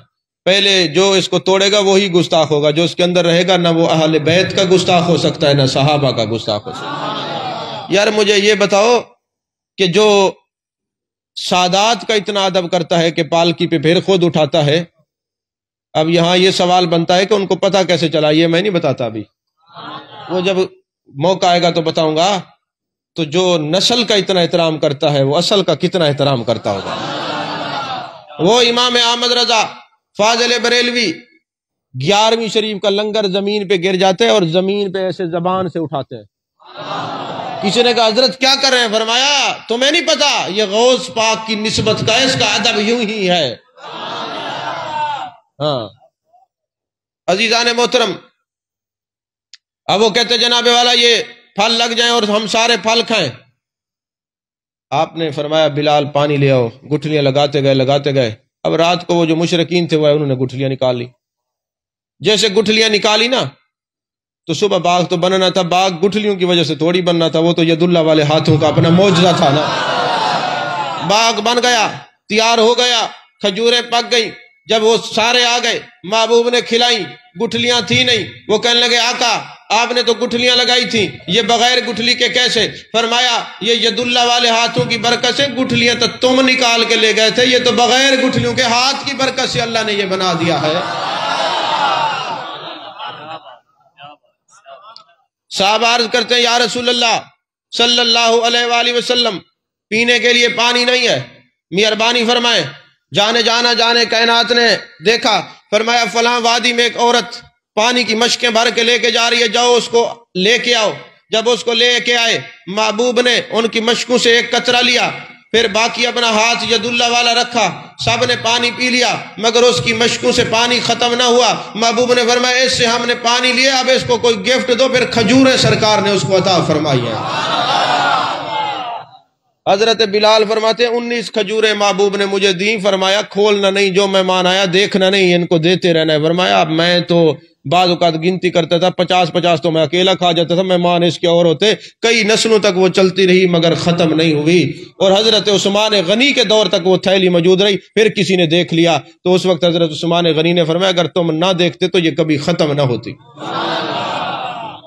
Speaker 1: پہلے جو اس کو توڑے گا وہی گستاخ ہوگا، جو اس کے اندر رہے گا نہ وہ اہل بیت کا گستاخ ہو سکتا ہے نہ صحابہ کا گستاخ ہو سکتا ہے۔ یار مجھے یہ بتاؤ کہ جو سادات کا اتنا ادب کرتا ہے کہ پالکی پہ پھر خود اٹھاتا ہے، اب یہاں یہ سوال بنتا ہے کہ ان کو پتہ کیسے چلا؟ یہ میں نہیں بتاتا، ابھی وہ جب موقع آئے گا تو بتاؤں گا۔ تو جو نسل کا اتنا احترام کرتا ہے وہ اصل کا کتنا احترام کرتا ہوگا؟ وہ امام احمد رضا فاضل بریلوی 11ویں شریف کا لنگر زمین پہ گر جاتے ہیں اور زمین پہ ایسے زبان سے اٹھاتے ہیں۔ کسی نے کہا حضرت کیا کر رہے ہیں؟ فرمایا تمہیں نہیں پتا یہ غوث پاک کی نسبت کا، اس کا ادب یوں ہی ہے۔ ہاں عزیزان محترم، اب وہ کہتے جناب والا یہ پھل لگ جائیں اور ہم سارے پھل کھائیں۔ آپ نے فرمایا بلال پانی لے آؤ، گٹھلیاں لگاتے گئے۔ اب رات کو وہ جو مشرکین تھے وہ انہوں نے گٹھلیاں نکال لی، جیسے گٹھلیاں نکالی نا تو صبح باغ تو بننا تھا، باغ گٹھلیوں کی وجہ سے تھوڑی بننا تھا، وہ تو ید اللہ والے ہاتھوں کا اپنا معجزہ تھا نا۔ باغ بن گیا، تیار ہو گیا، کھجوریں پک گئیں۔ جب وہ سارے آ گئے، محبوب نے کھلائیں، گٹھلیاں تھی نہیں۔ وہ کہنے لگے آقا آپ نے تو گٹھلیاں لگائی تھیں، یہ بغیر گٹھلی کے کیسے؟ فرمایا یہ ید اللہ والے ہاتھوں کی برکت سے، گٹھلیاں تو تم نکال کے لے گئے تھے، یہ تو بغیر گٹھلیوں کے ہاتھ کی برکت سے اللہ نے یہ بنا دیا ہے۔ صحابہ عرض کرتے ہیں یا رسول اللہ صلی اللہ علیہ وآلہ وسلم پینے کے لیے پانی نہیں ہے، مہربانی فرمائیں۔ جانے کائنات نے دیکھا، فرمایا فلاں وادی میں ایک عورت پانی کی مشکیں بھر کے لے کے جا رہی ہے، جاؤ اس کو لے کے آؤ۔ جب اس کو لے کے آئے، محبوب نے ان کی مشکوں سے ایک قطرہ لیا، پھر باقی اپنا ہاتھ ید اللہ والا رکھا، سب نے پانی پی لیا، مگر اس کی مشکوں سے پانی ختم نہ ہوا۔ محبوب نے فرمایا اس سے ہم نے پانی لیا، اب اس کو کوئی گفٹ دو، پھر کھجوریں سرکار نے اس کو عطا فرمائی ہیں۔ حضرت بلال فرماتے ہیں 19 کھجوریں محبوب نے مجھے دیں، فرمایا کھولنا نہیں، جو مہمان آیا دیکھنا نہیں، ان کو دیتے رہنا ہے۔ فرمایا اب میں تو بعض اوقات گنتی کرتا تھا، 50 تو میں اکیلا کھا جاتا تھا، مہمان اس کے اور ہوتے، کئی نسلوں تک وہ چلتی رہی مگر ختم نہیں ہوئی۔ اور حضرت عثمان غنی کے دور تک وہ تھیلی موجود رہی، پھر کسی نے دیکھ لیا تو اس وقت حضرت عثمان غنی نے فرمایا اگر تم نہ دیکھتے تو یہ کبھی ختم نہ ہوتی۔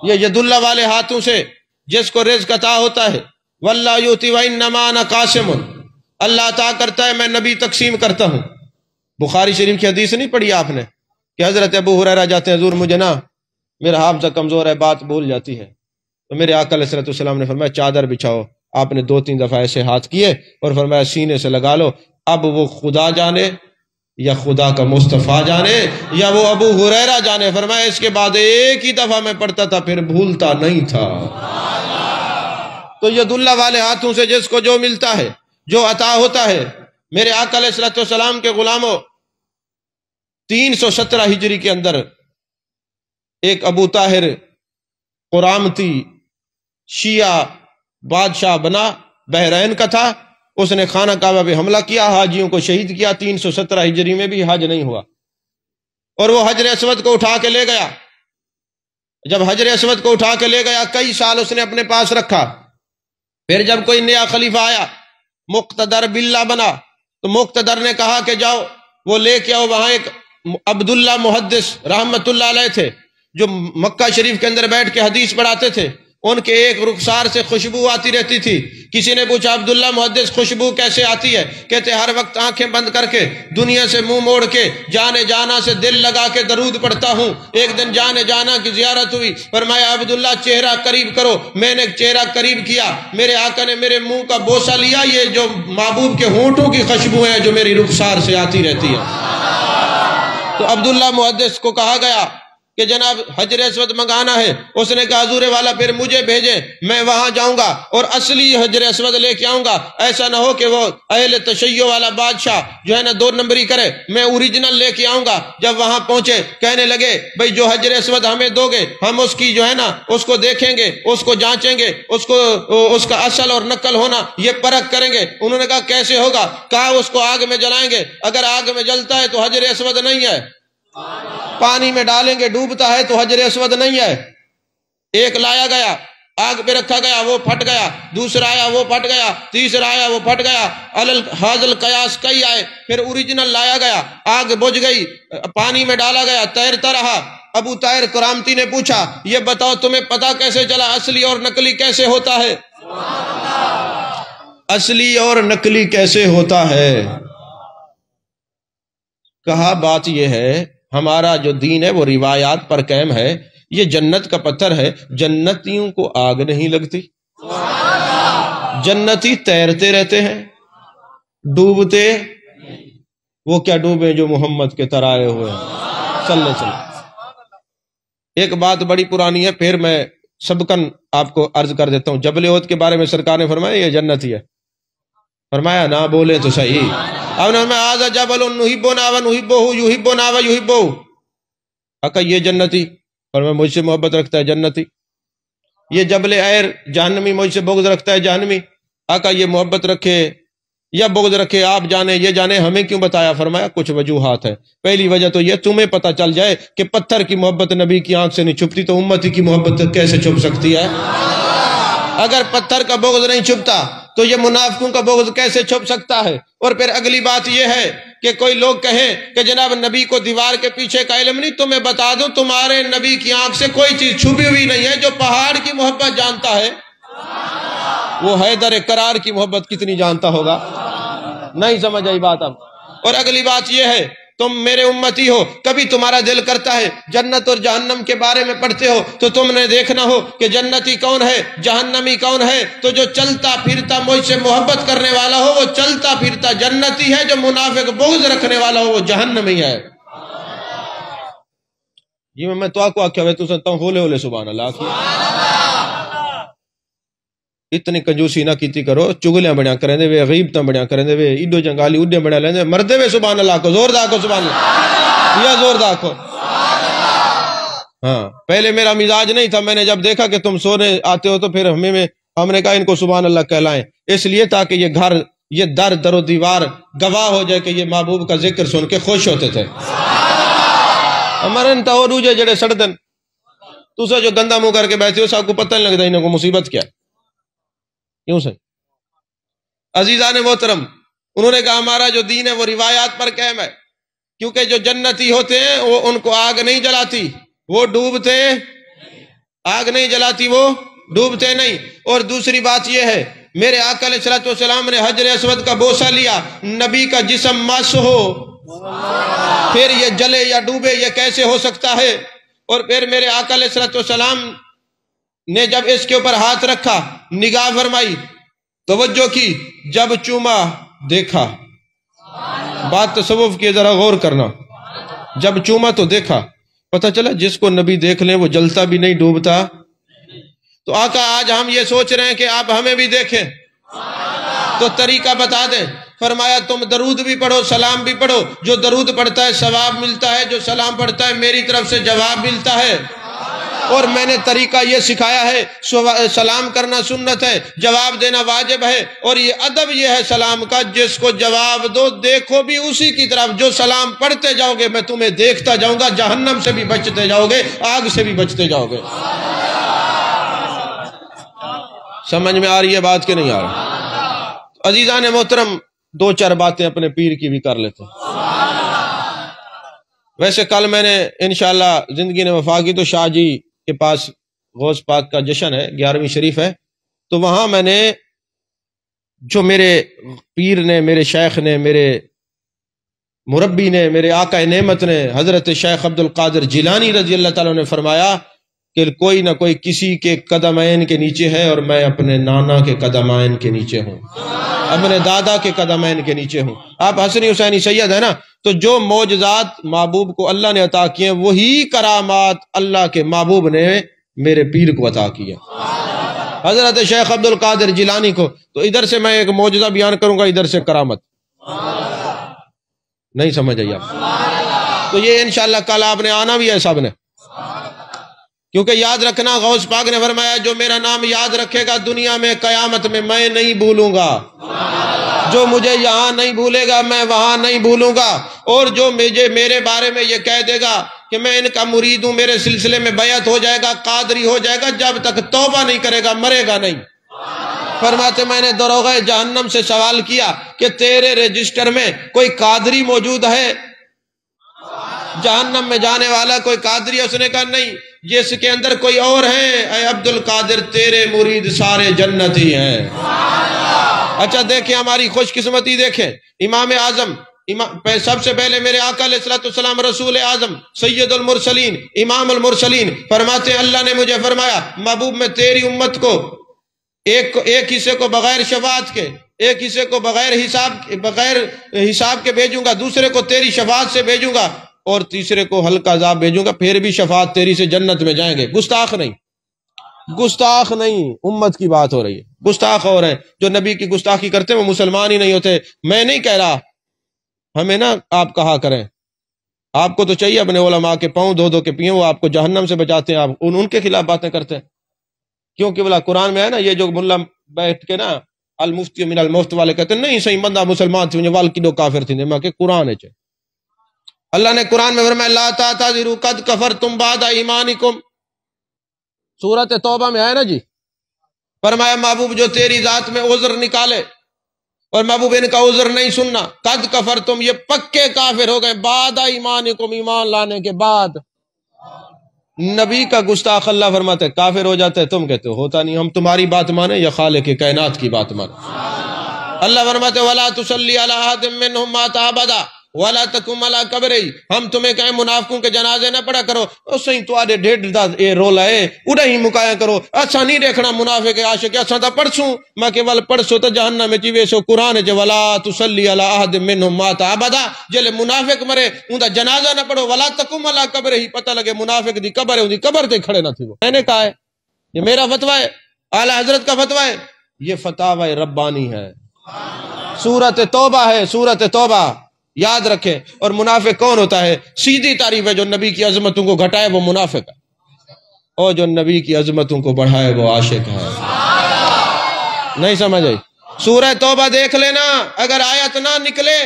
Speaker 1: یہ ید اللہ والے ہاتھوں سے جس کو رزق عطا ہوتا ہے، واللہ یؤتی وانما انا قاسم، اللہ عطا کرتا ہے میں نبی تقسیم کرتا ہوں۔ بخاری شریف کی حدیث نہیں پڑھی آپ نے کہ حضرت ابو ہریرہ جاتے ہیں حضور مجھے نا میرا حافظہ کمزور ہے، بات بھول جاتی ہے، تو میرے آقا علیہ السلام نے فرمایا چادر بچھاؤ۔ آپ نے 2-3 دفعہ ایسے ہاتھ کیے اور فرمایا سینے سے لگا لو، اب وہ خدا جانے یا خدا کا مصطفیٰ جانے یا وہ ابو ہریرہ جانے، فرمایا اس کے بعد ایک ہی دفعہ میں پڑھتا تھا پھر بھولتا نہیں تھا۔ تو ید اللہ والے ہاتھوں سے جس کو جو ملتا ہے، جو عطا ہوتا ہے، میرے آقا علیہ السلام کے غلاموں 317 ہجری کے اندر ایک ابو طاہر قرامتی شیعہ بادشاہ بنا، بحرین کا تھا، اس نے خانہ کعبہ پہ حملہ کیا، حاجیوں کو شہید کیا، 317 ہجری میں بھی حج نہیں ہوا، اور وہ حجر اسود کو اٹھا کے لے گیا۔ جب حجر اسود کو اٹھا کے لے گیا کئی سال اس نے اپنے پاس رکھا، پھر جب کوئی نیا خلیفہ آیا، مقتدر باللہ بنا، تو مقتدر نے کہا کہ جاؤ وہ لے کے آؤ، وہاں ایک عبداللہ محدث رحمت اللہ علیہ تھے جو مکہ شریف کے اندر بیٹھ کے حدیث پڑھاتے تھے، ان کے ایک رخسار سے خوشبو آتی رہتی تھی۔ کسی نے پوچھا عبداللہ محدث خوشبو کیسے آتی ہے؟ کہتے ہر وقت آنکھیں بند کر کے دنیا سے منہ موڑ کے جانے جانا سے دل لگا کے درود پڑھتا ہوں۔ ایک دن جانے جانا کی زیارت ہوئی، فرمایا عبداللہ چہرہ قریب کرو۔ میں نے چہرہ قریب کیا، میرے آقا نے میرے منہ کا بوسہ لیا، یہ جو محبوب کے ہونٹوں کی خوشبو ہے جو میری رخسار سے آتی رہتی ہے۔ تو عبداللہ محدث کو کہا گیا کہ جناب حجر اسود منگانا ہے۔ اس نے کہا حضور والا پھر مجھے بھیجیں، میں وہاں جاؤں گا اور اصلی حجر اسود لے کے آؤں گا، ایسا نہ ہو کہ وہ اہل تشیع والا بادشاہ جو ہے نا 2 نمبری کرے، میں اوریجنل لے کے آؤں گا۔ جب وہاں پہنچے کہنے لگے بھئی جو حجر اسود ہمیں دو گے ہم اس کی جو ہے نا اس کو دیکھیں گے، اس کو جانچیں گے، اس کا اصل اور نقل ہونا یہ پرکھ کریں گے۔ انہوں نے کہا کیسے ہوگا؟ کہا اس کو آگ میں جلائیں گے، اگر آگ میں جلتا ہے تو حجر اسود نہیں ہے، پانی میں ڈالیں گے ڈوبتا ہے تو حجر اسود نہیں ہے۔ ایک لایا گیا، آگ پہ رکھا گیا، وہ پھٹ گیا، دوسرا آیا وہ پھٹ گیا، تیسرا آیا وہ پھٹ گیا، حاضل قیاس کئی آئے، پھر اوریجنل لایا گیا، آگ بجھ گئی، پانی میں ڈالا گیا، تیرتا رہا۔ ابو طاہر کرامتی نے پوچھا یہ بتاؤ تمہیں پتا کیسے چلا اصلی اور نقلی کیسے ہوتا ہے؟ اصلی اور نقلی کیسے ہوتا ہے؟ کہا بات یہ ہے ہمارا جو دین ہے وہ روایات پر قائم ہے، یہ جنت کا پتھر ہے، جنتیوں کو آگ نہیں لگتی، جنتی تیرتے رہتے ہیں، ڈوبتے، وہ کیا ڈوبے جو محمد کے ترائے ہوئے ہیں صلی اللہ علیہ وسلم۔ ایک بات بڑی پرانی ہے، پھر میں سبقاً آپ کو عرض کر دیتا ہوں۔ جبل احد کے بارے میں سرکار نے فرمایا یہ جنتی ہے، فرمایا نہ بولے تو صحیح، اب نے فرمایا آذا جبل نحبنا ونحبہ یحبنا ویحبہ، آقا یہ جنتی، فرمایا مجھ سے محبت رکھتا ہے جنتی۔ یہ جبل ایر جہنمی مجھ سے بغض رکھتا ہے جہنمی، آقا یہ محبت رکھے یا بغض رکھے آپ جانے، یہ جانے، ہمیں کیوں بتایا؟ فرمایا کچھ وجوہات ہیں، پہلی وجہ تو یہ تمہیں پتہ چل جائے کہ پتھر کی محبت نبی کی آنکھ سے نہیں چھپتی تو امتی کی محبت کیسے چھپ سکتی ہے؟ اگر پتھر کا بغض نہیں چھپتا تو یہ منافقوں کا بغض کیسے چھپ سکتا ہے؟ اور پھر اگلی بات یہ ہے کہ کوئی لوگ کہیں کہ جناب نبی کو دیوار کے پیچھے کا علم نہیں، تو میں بتا دوں تمہارے نبی کی آنکھ سے کوئی چیز چھپی ہوئی نہیں ہے۔ جو پہاڑ کی محبت جانتا ہے وہ حیدر کرار کی محبت کتنی جانتا ہوگا؟ نہیں سمجھ آئی بات اب؟ اور اگلی بات یہ ہے تم میرے امتی ہو، کبھی تمہارا دل کرتا ہے جنت اور جہنم کے بارے میں پڑھتے ہو تو تم نے دیکھنا ہو کہ جنتی کون ہے، جہنمی کون ہے، تو جو چلتا پھرتا مجھ سے محبت کرنے والا ہو وہ چلتا پھرتا جنتی ہے، جو منافق بغض رکھنے والا ہو وہ جہنمی ہے۔ جی میں تو آپ کو آکھیا ہوئے تو سنتا ہوں ہولے ہولے سبحان اللہ کی، اتنی کنجوسی نہ کیتی کرو، چگلیاں بڑیاں کریں دے وے، غیبتاں بڑیاں کریں دے وے، ایڈو جنگالی اڈے بڑیاں لیں دے، مردے وے سبحان اللہ کو، زور دا کو سبحان اللہ، یا زور دا کو۔ ہاں پہلے میرا مزاج نہیں تھا، میں نے جب دیکھا کہ تم سونے آتے ہو تو پھر ہم نے کہا ان کو سبحان اللہ کہلائیں، اس لیے تاکہ یہ گھر، یہ در و دیوار گواہ ہو جائے کہ یہ محبوب کا ذکر سن کے خوش ہوتے تھے۔ ہمارے انتا ہو روجے جڑے سڑدن، تو سا جو گندہ منہ کر کے بیٹھے ہو سب کو پتہ نہیں لگتا انہوں کو مصیبت کیا کیوں سے؟ عزیزان محترم، انہوں نے کہا ہمارا جو دین ہے وہ روایات پر قائم ہے، کیونکہ جو جنتی ہوتے ہیں وہ ان کو آگ نہیں جلاتی، وہ ڈوبتے، آگ نہیں جلاتی وہ ڈوبتے نہیں۔ اور دوسری بات یہ ہے میرے آقا علیہ السلام نے حجر اسود کا بوسہ لیا، نبی کا جسم مس ہو پھر یہ جلے یا ڈوبے یہ کیسے ہو سکتا ہے؟ اور پھر میرے آقا علیہ السلام نے جب اس کے اوپر ہاتھ رکھا، نگاہ فرمائی، توجہ کی، جب چوما دیکھا، بات تصوف کی ذرا غور کرنا، جب چوما تو دیکھا، پتہ چلا جس کو نبی دیکھ لیں وہ جلتا بھی نہیں ڈوبتا۔ تو آقا آج ہم یہ سوچ رہے ہیں کہ آپ ہمیں بھی دیکھیں تو طریقہ بتا دیں، فرمایا تم درود بھی پڑھو سلام بھی پڑھو، جو درود پڑھتا ہے ثواب ملتا ہے، جو سلام پڑھتا ہے میری طرف سے جواب ملتا ہے۔ اور میں نے طریقہ یہ سکھایا ہے، سلام کرنا سنت ہے، جواب دینا واجب ہے، اور یہ ادب یہ ہے سلام کا، جس کو جواب دو دیکھو بھی اسی کی طرف، جو سلام پڑھتے جاؤ گے میں تمہیں دیکھتا جاؤں گا، جہنم سے بھی بچتے جاؤ گے، آگ سے بھی بچتے جاؤ گے۔ سمجھ میں آ رہی ہے بات کہ نہیں آ رہی؟ عزیزان محترم، دو چار باتیں اپنے پیر کی بھی کر لیتے ہیں۔ ویسے کل میں نے انشاءاللہ زندگی نے وفا کی تو شاہ جی کے پاس غوث پاک کا جشن ہے، 11ویں شریف ہے، تو وہاں میں نے جو میرے پیر نے، میرے شیخ نے، میرے مربی نے، میرے آقا نعمت نے، حضرت شیخ عبد القادر جیلانی رضی اللہ تعالیٰ نے فرمایا کہ کوئی نہ کوئی کسی کے قدمین کے نیچے ہے، اور میں اپنے نانا کے قدمین کے نیچے ہوں، اپنے دادا کے قدمین کے نیچے ہوں۔ آپ حسنی حسینی سید ہے نا، تو جو معجزات محبوب کو اللہ نے عطا کیے ہیں، وہی کرامات اللہ کے محبوب نے میرے پیر کو عطا کیا، حضرت شیخ عبد القادر جیلانی کو۔ تو ادھر سے میں ایک معجزہ بیان کروں گا، ادھر سے کرامت، نہیں سمجھ آئی آپ؟ تو یہ انشاءاللہ کل آپ نے آنا بھی ہے سب نے، کیونکہ یاد رکھنا غوث پاک نے فرمایا جو میرا نام یاد رکھے گا دنیا میں قیامت میں میں نہیں بھولوں گا، جو مجھے یہاں نہیں بھولے گا میں وہاں نہیں بھولوں گا، اور جو مجھے میرے بارے میں یہ کہہ دے گا کہ میں ان کا مرید ہوں، میرے سلسلے میں بیعت ہو جائے گا، قادری ہو جائے گا، جب تک توبہ نہیں کرے گا مرے گا نہیں۔ فرماتے میں نے دروغہ جہنم سے سوال کیا کہ تیرے رجسٹر میں کوئی قادری موجود ہے، جہنم میں جانے والا کوئی قادری؟ اس نے کہا نہیں، جس کے اندر کوئی اور ہے، اے عبد القادر تیرے مرید سارے جنتی ہیں۔ اچھا دیکھیں ہماری خوش قسمتی، دیکھیں امام اعظم، سب سے پہلے میرے آقا علیہ الصلوۃ والسلام رسول اعظم سید المرسلین امام المرسلین فرماتے ہیں اللہ نے مجھے فرمایا محبوب میں تیری امت کو ایک حصے کو بغیر شفاعت کے، ایک حصے کو بغیر حساب کے بھیجوں گا، دوسرے کو تیری شفاعت سے بھیجوں گا، اور تیسرے کو ہلکا عذاب بھیجوں گا، پھر بھی شفاعت تیری سے جنت میں جائیں گے۔ گستاخ نہیں، گستاخ نہیں، امت کی بات ہو رہی ہے۔ گستاخ اور ہیں جو نبی کی گستاخی کرتے ہیں وہ مسلمان ہی نہیں ہوتے۔ میں نہیں کہہ رہا، ہمیں نا آپ کہا کریں، آپ کو تو چاہیے اپنے علماء کے پاؤں دھو دھو کے پیئیں، وہ آپ کو جہنم سے بچاتے ہیں، آپ ان کے خلاف باتیں کرتے ہیں۔ کیونکہ بولا قرآن میں ہے نا، یہ جو ملا بیٹھ کے نا المفتی من المفت والے کہتے ہیں نہیں صحیح بندہ مسلمان تھی وال کی دو کافر تھی، میں کہ قرآن ہے چھے۔ اللہ نے قرآن میں فرمایا لا تعتذروا قد کفرتم بعد ایمانکم، سورۃ توبہ میں ہے نا جی، فرمایا محبوب جو تیری ذات میں عذر نکالے، اور محبوب ان کا عذر نہیں سننا، قد کفرتم یہ پکے کافر ہو گئے، بعد ایمانکم ایمان لانے کے بعد۔ نبی کا گستاخ اللہ فرماتے ہے کافر ہو جاتے ہے، تم کہتے ہو ہوتا نہیں، ہم تمہاری بات مانیں یا خالق کائنات کی بات مانیں؟ اللہ فرماتے ولا تصلی علی احد منهم مات ابدا ولا تقم علی قبرہ، ہم تمہیں کہیں منافقوں کے جنازے نہ پڑھا کرو، اس ہی تواڈے ڈیڈ دا اے رول ہے اڑا ہی مکایا کرو، اچھا نہیں دیکھنا منافق عاشق اساں تا پڑھسوں، میں کہ ول پڑھسو تے جہنم وچ ویسو، قران وچ ولا تصلی علی احد منهم مات ابدا، جلے منافق مرے اوندا جنازہ نہ پڑھو، ولا تقم علی قبرہ، پتہ لگے منافق دی قبر ہے، اون دی قبر تے کھڑے نہ تھی۔ میں نے کہا ہے یہ میرا فتویٰ ہے، اعلی حضرت کا فتویٰ ہے، یہ فتاوی ربانی ہے، سورۃ توبہ ہے، سورۃ توبہ یاد رکھیں۔ اور منافق کون ہوتا ہے؟ سیدھی تعریف ہے، جو نبی کی عظمتوں کو گھٹائے وہ منافق ہے، اور جو نبی کی عظمتوں کو بڑھائے وہ عاشق ہے۔ نہیں سمجھ آئی؟ سورہ توبہ دیکھ لینا، اگر آیت نہ نکلے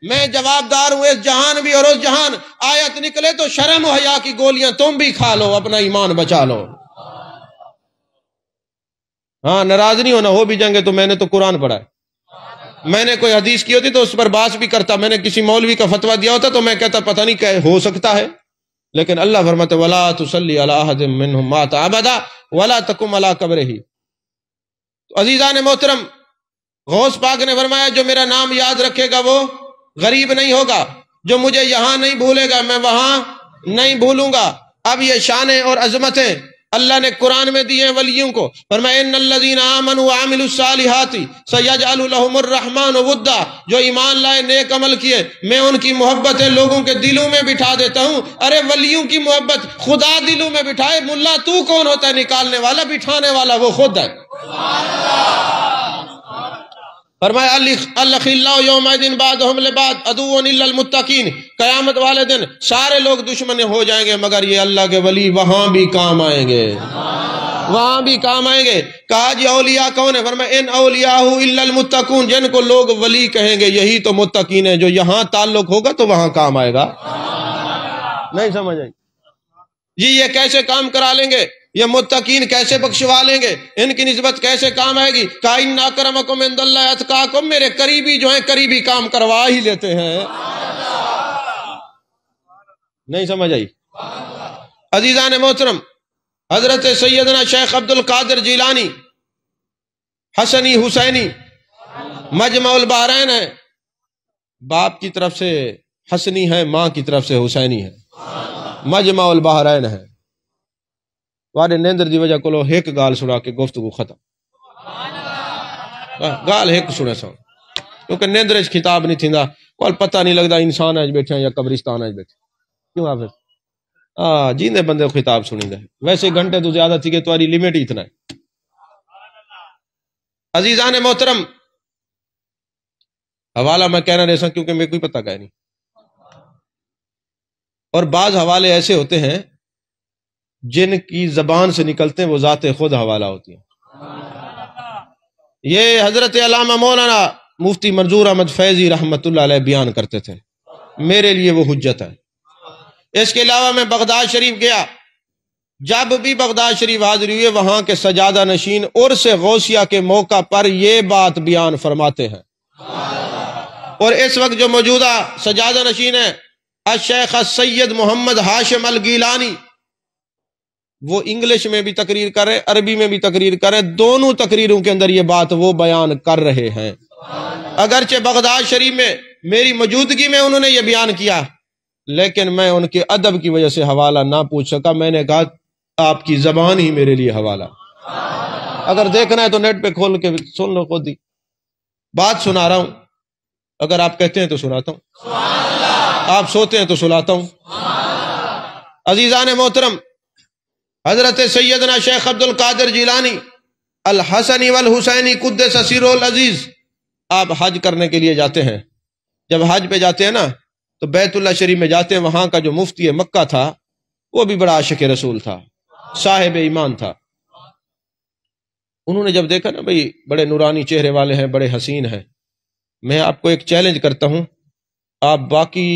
Speaker 1: میں جواب دار ہوں اس جہان بھی اور اس جہان، آیت نکلے تو شرم و حیا کی گولیاں تم بھی کھا لو، اپنا ایمان بچا لو۔ ہاں ناراض نہیں ہونا، ہو بھی جائیں گے تو میں نے تو قرآن پڑھا ہے، میں نے کوئی حدیث کی ہوتی تو اس پر بحث بھی کرتا، میں نے کسی مولوی کا فتویٰ دیا ہوتا تو میں کہتا پتہ نہیں کہ ہو سکتا ہے، لیکن اللہ فرماتے ولا تصلی علی احد منهم مات ابدا ولا تقم علی قبرہ۔ عزیزان محترم، غوث پاک نے فرمایا جو میرا نام یاد رکھے گا وہ غریب نہیں ہوگا، جو مجھے یہاں نہیں بھولے گا میں وہاں نہیں بھولوں گا۔ اب یہ شانیں اور عظمتیں اللہ نے قرآن میں دی ہیں ولیوں کو، فرمایا ان الذین آمنوا وعملوا الصالحات سیجعل لهم الرحمن ودا، جو ایمان لائے نیک عمل کیے میں ان کی محبتیں لوگوں کے دلوں میں بٹھا دیتا ہوں۔ ارے ولیوں کی محبت خدا دلوں میں بٹھائے، ملا تو کون ہوتا ہے نکالنے والا، بٹھانے والا وہ خود ہے۔ فرمایا الاخلاء یومئذ بعضهم لبعض عدو الا المتقین، قیامت والے دن سارے لوگ دشمن ہو جائیں گے مگر یہ اللہ کے ولی وہاں بھی کام آئیں گے، وہاں بھی کام آئیں گے۔ کہا جی اولیاء کون ہے؟ فرمایا ان اولیاء الا المتقون، جن کو لوگ ولی کہیں گے یہی تو متقین ہیں، جو یہاں تعلق ہوگا تو وہاں کام آئے گا۔ نہیں سمجھ آئی جی؟ یہ کیسے کام کرا لیں گے؟ یہ متقین کیسے بخشوا لیں گے، ان کی نسبت کیسے کام آئے گی؟ کہا ان اکرمکم عند اللہ اتقاکم، میرے قریبی جو ہیں قریبی کام کروا ہی لیتے ہیں۔ نہیں سمجھ آئی؟ عزیزان محترم، حضرت سیدنا شیخ عبد القادر جیلانی حسنی حسینی مجمع البحرین ہے، باپ کی طرف سے حسنی ہے، ماں کی طرف سے حسینی ہے، مجمع البحرین ہے۔ وارے نیندر دی وجہ کو ایک گال سنا کے گفتگو ختم، گال ایک سنے سو، کیونکہ نیندر اس خطاب نہیں تھیندا، کول پتہ نہیں لگتا انسان آج بیٹھے ہیں یا قبرستان آج بیٹھے، کیوں حافظ؟ جیندے بندے کو خطاب سنیں گے، ویسے گھنٹے تو زیادہ تھی کہ تمہاری لیمٹ ہی اتنا ہے۔ عزیزان محترم، حوالہ میں کہنا رہا کیونکہ میرے کوئی پتہ کہ نہیں، اور بعض حوالے ایسے ہوتے ہیں جن کی زبان سے نکلتے ہیں وہ ذات خود حوالہ ہوتی ہیں۔ یہ حضرت علامہ مولانا مفتی منظور احمد فیضی رحمت اللہ علیہ بیان کرتے تھے، میرے لیے وہ حجت ہے۔ اس کے علاوہ میں بغداد شریف گیا، جب بھی بغداد شریف حاضر ہوئے وہاں کے سجادہ نشین عرس غوثیہ کے موقع پر یہ بات بیان فرماتے ہیں، اور اس وقت جو موجودہ سجادہ نشین ہے الشیخ السید محمد ہاشم الگیلانی، وہ انگلش میں بھی تقریر کرے، عربی میں بھی تقریر کرے، دونوں تقریروں کے اندر یہ بات وہ بیان کر رہے ہیں۔ اگرچہ بغداد شریف میں میری موجودگی میں انہوں نے یہ بیان کیا، لیکن میں ان کے ادب کی وجہ سے حوالہ نہ پوچھ سکا۔ میں نے کہا آپ کی زبان ہی میرے لیے حوالہ، اگر دیکھنا ہے تو نیٹ پہ کھول کے سن لو، خود ہی بات سنا رہا ہوں، اگر آپ کہتے ہیں تو سناتا ہوں، آپ سوتے ہیں تو سلاتا ہوں۔ عزیزان محترم، حضرت سیدنا شیخ عبد القادر جیلانی الحسنی والحسینی قدس سرہ العزیز، آپ حج کرنے کے لیے جاتے ہیں، جب حج پہ جاتے ہیں نا تو بیت اللہ شریف میں جاتے ہیں، وہاں کا جو مفتی مکہ تھا وہ بھی بڑا عاشق رسول تھا، صاحب ایمان تھا۔ انہوں نے جب دیکھا نا بھئی بڑے نورانی چہرے والے ہیں، بڑے حسین ہیں، میں آپ کو ایک چیلنج کرتا ہوں، آپ باقی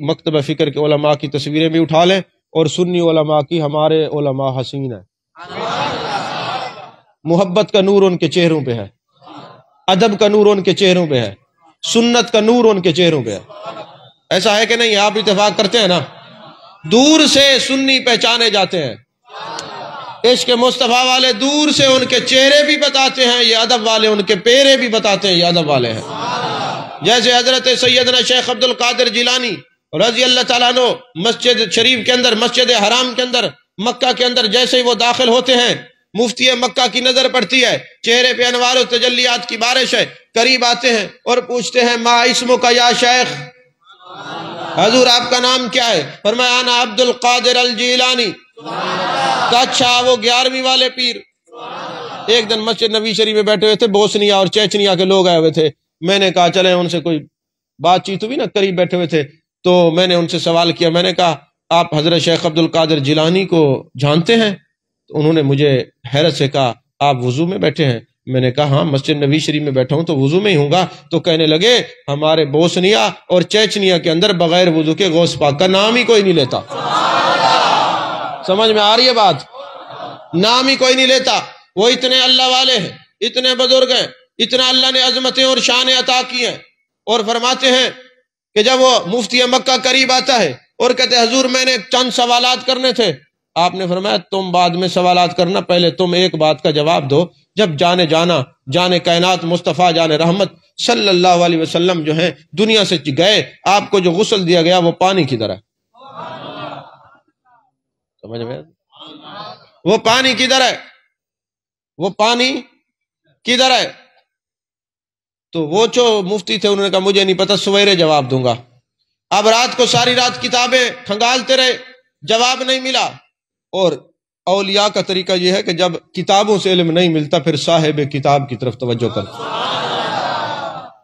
Speaker 1: مکتبہ فکر کے علماء کی تصویریں بھی اٹھا لیں اور سنی علماء کی، ہمارے علماء حسین ہیں، محبت کا نور ان کے چہروں پہ ہے، ادب کا نور ان کے چہروں پہ ہے، سنت کا نور ان کے چہروں پہ ہے۔ ایسا ہے کہ نہیں؟ آپ اتفاق کرتے ہیں نا؟ دور سے سنی پہچانے جاتے ہیں، عشق مصطفیٰ والے دور سے ان کے چہرے بھی بتاتے ہیں یہ ادب والے، ان کے پیرے بھی بتاتے ہیں یہ ادب والے ہیں۔ جیسے حضرت سیدنا شیخ عبد القادر جیلانی رضی اللہ تعالیٰ عنہ مسجد شریف کے اندر، مسجد حرام کے اندر، مکہ کے اندر جیسے ہی وہ داخل ہوتے ہیں، مفتی مکہ کی نظر پڑتی ہے، چہرے پہ انوار و تجلیات کی بارش ہے، قریب آتے ہیں اور پوچھتے ہیں ما اسمک یا شیخ، حضور آپ کا نام کیا ہے؟ فرمایا انا عبد القادر الجیلانی۔ اچھا، وہ 11ویں والے پیر۔ ایک دن مسجد نبی شریف میں بیٹھے ہوئے تھے، بوسنیا اور چیچنیا کے لوگ آئے ہوئے تھے، میں نے کہا چلیں ان سے کوئی بات چیت ہوئی نا، قریب بیٹھے ہوئے تھے، تو میں نے ان سے سوال کیا، میں نے کہا آپ حضرت شیخ عبد القادر جیلانی کو جانتے ہیں؟ تو انہوں نے مجھے حیرت سے کہا آپ وضو میں بیٹھے ہیں؟ میں نے کہا ہاں مسجد نبی شریف میں بیٹھا ہوں تو وضو میں ہی ہوں گا۔ تو کہنے لگے ہمارے بوسنیا اور چیچنیا کے اندر بغیر وضو کے غوث پاک کا نام ہی کوئی نہیں لیتا۔ سمجھ میں آ رہی ہے بات؟ نام ہی کوئی نہیں لیتا۔ وہ اتنے اللہ والے ہیں، اتنے بزرگ ہیں، اتنا اللہ نے عظمتیں اور شانیں عطا کی ہیں، اور فرماتے ہیں کہ جب وہ مفتی مکہ قریب آتا ہے اور کہتے ہیں حضور میں نے چند سوالات کرنے تھے، آپ نے فرمایا تم بعد میں سوالات کرنا، پہلے تم ایک بات کا جواب دو، جب جانے کائنات مصطفیٰ جان رحمت صلی اللہ علیہ وسلم جو ہیں دنیا سے گئے، آپ کو جو غسل دیا گیا وہ پانی کی طرح، سمجھ میں؟ وہ پانی کدھر ہے؟ وہ پانی کدھر ہے؟ تو وہ جو مفتی تھے انہوں نے کہا مجھے نہیں پتا، سویرے جواب دوں گا۔ اب رات کو ساری رات کتابیں کھنگالتے رہے، جواب نہیں ملا۔ اور اولیاء کا طریقہ یہ ہے کہ جب کتابوں سے علم نہیں ملتا پھر صاحب کتاب کی طرف توجہ کرتے،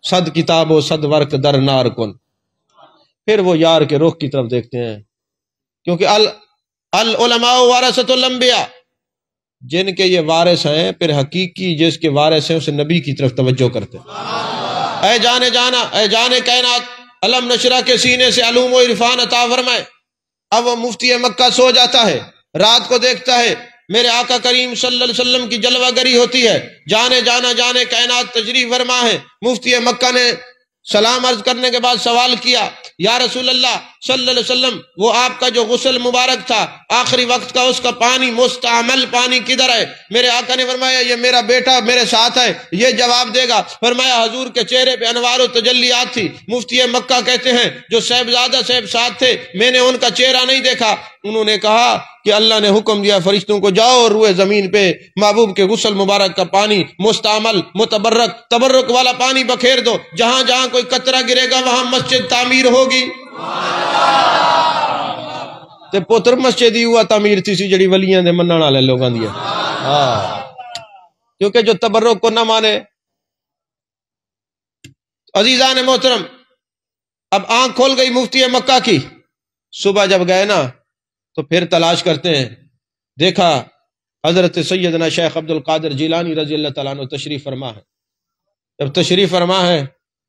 Speaker 1: صد کتاب و صد ورق در نار کن، پھر وہ یار کے رخ کی طرف دیکھتے ہیں، کیونکہ العلماء ورثۃ الانبیاء، جن کے یہ وارث ہیں پھر حقیقی جس کے وارث ہیں اسے نبی کی طرف توجہ کرتے ہیں۔ اے جانے جانا، اے جانے کائنات، علم نشرہ کے سینے سے علوم و عرفان عطا فرمائے۔ اب وہ مفتی مکہ سو جاتا ہے، رات کو دیکھتا ہے میرے آقا کریم صلی اللہ علیہ وسلم کی جلوہ گری ہوتی ہے، جانے جانا جانے کائنات تشریف فرما ہے۔ مفتی مکہ نے سلام عرض کرنے کے بعد سوال کیا، یا رسول اللہ صلی اللہ علیہ وسلم، وہ آپ کا جو غسل مبارک تھا آخری وقت کا، اس کا پانی، مستعمل پانی کدھر ہے؟ میرے آقا نے فرمایا یہ میرا بیٹا میرے ساتھ ہے، یہ جواب دے گا۔ فرمایا حضور کے چہرے پہ انوار و تجلیات تھی۔ مفتی مکہ کہتے ہیں جو صاحبزادہ صاحب ساتھ تھے، میں نے ان کا چہرہ نہیں دیکھا۔ انہوں نے کہا کہ اللہ نے حکم دیا فرشتوں کو، جاؤ اور روئے زمین پہ محبوب کے غسل مبارک کا پانی، مستعمل متبرک تبرک والا پانی بکھیر دو، جہاں جہاں کوئی قطرہ گرے گا وہاں مسجد تعمیر ہوگی۔ تے پتر مسجد ہی ہوا تعمیر تھی سی جڑی ولیاں دے منن والے لوگاں دی، کیونکہ جو تبرک کو نہ مانے۔ عزیزان محترم، اب آنکھ کھول گئی مفتی مکہ کی۔ صبح جب گئے نا تو پھر تلاش کرتے ہیں، دیکھا حضرت سیدنا شیخ عبد القادر جیلانی رضی اللہ تعالیٰ عنہ تشریف فرما ہے۔ جب تشریف فرما ہے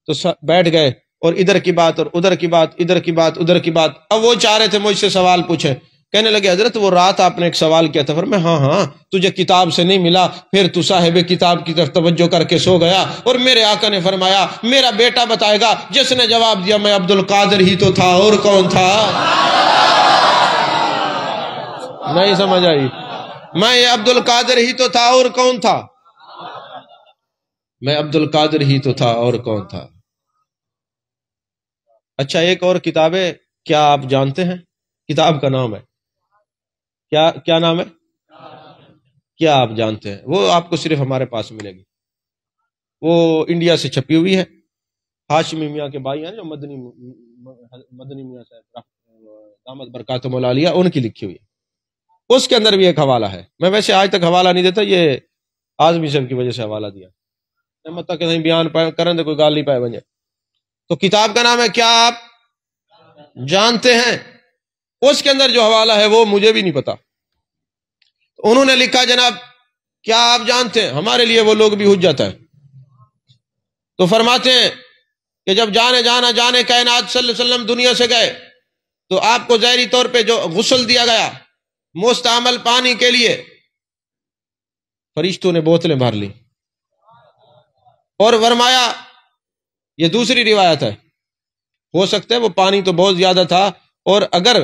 Speaker 1: تو بیٹھ گئے، اور ادھر کی بات اور ادھر کی بات، ادھر کی بات ادھر کی بات۔ اب وہ چاہ رہے تھے مجھ سے سوال پوچھے، کہنے لگے حضرت وہ رات آپ نے ایک سوال کیا تھا۔ فرمایا ہاں تجھے کتاب سے نہیں ملا، پھر تو صاحب کتاب کی طرف توجہ کر کے سو گیا، اور میرے آقا نے فرمایا میرا بیٹا بتائے گا۔ جس نے جواب دیا میں عبد القادر ہی تو تھا، اور کون تھا؟ نہیں سمجھ آئی؟ میں یہ عبد القادر ہی تو تھا، اور کون تھا؟ میں عبد القادر ہی تو تھا، اور کون تھا؟ اچھا ایک اور کتاب ہے، کیا آپ جانتے ہیں؟ کتاب کا نام ہے کیا نام ہے؟ کیا آپ جانتے ہیں؟ وہ آپ کو صرف ہمارے پاس ملے گی، وہ انڈیا سے چھپی ہوئی ہے، ہاشمی میاں کے بھائی ہیں جو مدنی میاں صاحب دامت برکاتہم العالیہ، ان کی لکھی ہوئی ہے۔ اس کے اندر بھی ایک حوالہ ہے، میں ویسے آج تک حوالہ نہیں دیتا، یہ آزمی صاحب کی وجہ سے حوالہ دیا، مطلب کہ نہیں بیان کریں تو کوئی گال نہیں پائے بنجے۔ تو کتاب کا نام ہے کیا آپ جانتے ہیں؟ اس کے اندر جو حوالہ ہے وہ مجھے بھی نہیں پتا۔ انہوں نے لکھا جناب کیا آپ جانتے ہیں، ہمارے لیے وہ لوگ بھی حجت ہے۔ تو فرماتے ہیں کہ جب جانے کائنات صلی اللہ علیہ وسلم دنیا سے گئے تو آپ کو ظاہری طور پہ جو غسل دیا گیا مستعمل پانی کے لیے، فرشتوں نے بوتلیں بھر لی، اور فرمایا یہ دوسری روایت ہے، ہو سکتا ہے وہ پانی تو بہت زیادہ تھا، اور اگر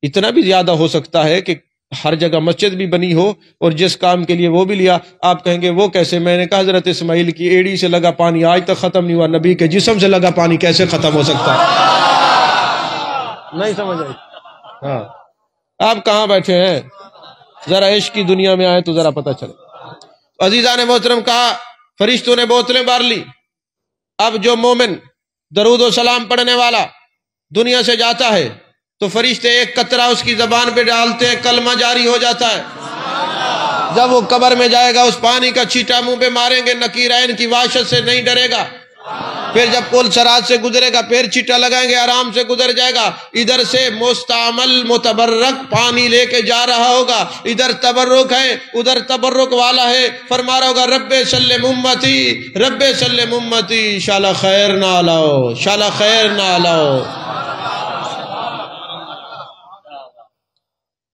Speaker 1: اتنا بھی زیادہ ہو سکتا ہے کہ ہر جگہ مسجد بھی بنی ہو اور جس کام کے لیے وہ بھی لیا۔ آپ کہیں گے وہ کیسے؟ میں نے کہا حضرت اسماعیل کی ایڑی سے لگا پانی آج تک ختم نہیں ہوا، نبی کے جسم سے لگا پانی کیسے ختم ہو سکتا ہے؟ نہیں سمجھ آئی؟ ہاں آپ کہاں بیٹھے ہیں؟ ذرا عشق کی دنیا میں آئے تو ذرا پتہ چلے۔ عزیزان محترم، کہا فرشتوں نے بوتلیں بھر لی۔ اب جو مومن درود و سلام پڑھنے والا دنیا سے جاتا ہے تو فرشتے ایک قطرہ اس کی زبان پہ ڈالتے ہیں، کلمہ جاری ہو جاتا ہے۔ جب وہ قبر میں جائے گا اس پانی کا چھیٹا منہ پہ ماریں گے، نکیرین کی وحشت سے نہیں ڈرے گا۔ پھر جب پل صراط سے گزرے گا پھر چھیٹا لگائیں گے، آرام سے گزر جائے گا۔ ادھر سے مستعمل متبرک پانی لے کے جا رہا ہوگا، ادھر تبرک ہے ادھر تبرک والا ہے، فرما رہا ہوگا رب سلم امتی رب سلم امتی، شالا خیر نہ لاؤ شالا خیر نہ لاؤ۔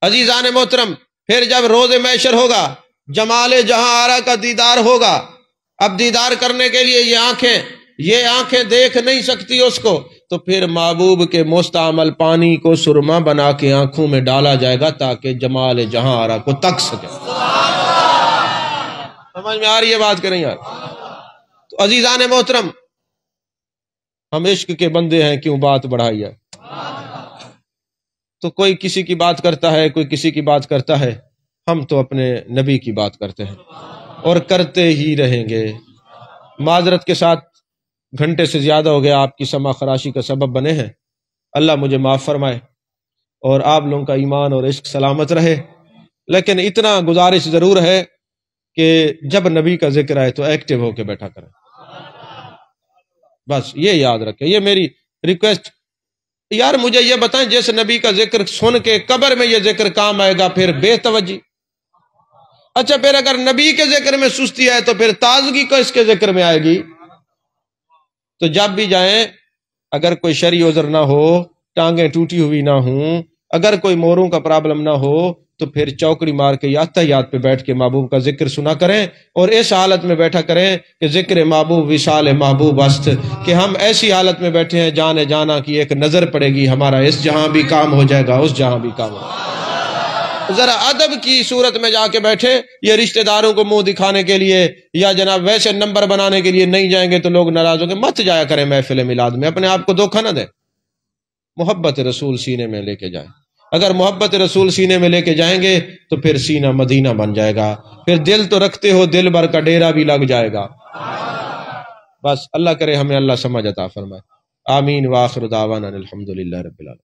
Speaker 1: عزیزان محترم، پھر جب روز محشر ہوگا، جمال جہاں آرا کا دیدار ہوگا۔ اب دیدار کرنے کے لیے یہ آنکھیں دیکھ نہیں سکتی اس کو، تو پھر محبوب کے مستعمل پانی کو سرما بنا کے آنکھوں میں ڈالا جائے گا تاکہ جمال جہاں آرا کو تک سکے۔ سمجھ میں آ رہی ہے بات کہ نہیں یار؟ تو عزیزان محترم، ہم عشق کے بندے ہیں، کیوں بات بڑھائی ہے؟ تو کوئی کسی کی بات کرتا ہے، کوئی کسی کی بات کرتا ہے، ہم تو اپنے نبی کی بات کرتے ہیں اور کرتے ہی رہیں گے۔ معذرت کے ساتھ گھنٹے سے زیادہ ہو گیا، آپ کی سمع خراشی کا سبب بنے ہیں، اللہ مجھے معاف فرمائے اور آپ لوگوں کا ایمان اور عشق سلامت رہے۔ لیکن اتنا گزارش ضرور ہے کہ جب نبی کا ذکر آئے تو ایکٹیو ہو کے بیٹھا کریں، بس یہ یاد رکھیں، یہ میری ریکویسٹ۔ یار مجھے یہ بتائیں، جس نبی کا ذکر سن کے قبر میں یہ ذکر کام آئے گا پھر بے توجہ۔ اچھا پھر اگر نبی کے ذکر میں سستی ہے تو پھر تازگی کو اس کے ذکر میں آئے گی؟ تو جب بھی جائیں، اگر کوئی شرعی عذر نہ ہو، ٹانگیں ٹوٹی ہوئی نہ ہوں، اگر کوئی موروں کا پرابلم نہ ہو، تو پھر چوکڑی مار کے یا اتحیات پہ بیٹھ کے محبوب کا ذکر سنا کریں، اور اس حالت میں بیٹھا کریں کہ ذکر محبوب وصال محبوب است، کہ ہم ایسی حالت میں بیٹھے ہیں جانے جانا کی ایک نظر پڑے گی، ہمارا اس جہاں بھی کام ہو جائے گا، اس جہاں بھی کام ہو جائے گا۔ ذرا ادب کی صورت میں جا کے بیٹھے، یہ رشتہ داروں کو منہ دکھانے کے لیے یا جناب ویسے نمبر بنانے کے لیے نہیں جائیں گے تو لوگ ناراض ہوں گے۔ مت جایا کریں محفل میلاد میں، اپنے آپ کو دھوکہ نہ دیں، محبت رسول سینے میں لے کے جائیں۔ اگر محبت رسول سینے میں لے کے جائیں گے تو پھر سینہ مدینہ بن جائے گا، پھر دل تو رکھتے ہو، دل بھر کا ڈیرا بھی لگ جائے گا۔ بس اللہ کرے ہمیں اللہ سمجھ عطا فرمائے، آمین، وآخر دعوانا الحمدللہ رب العالمین۔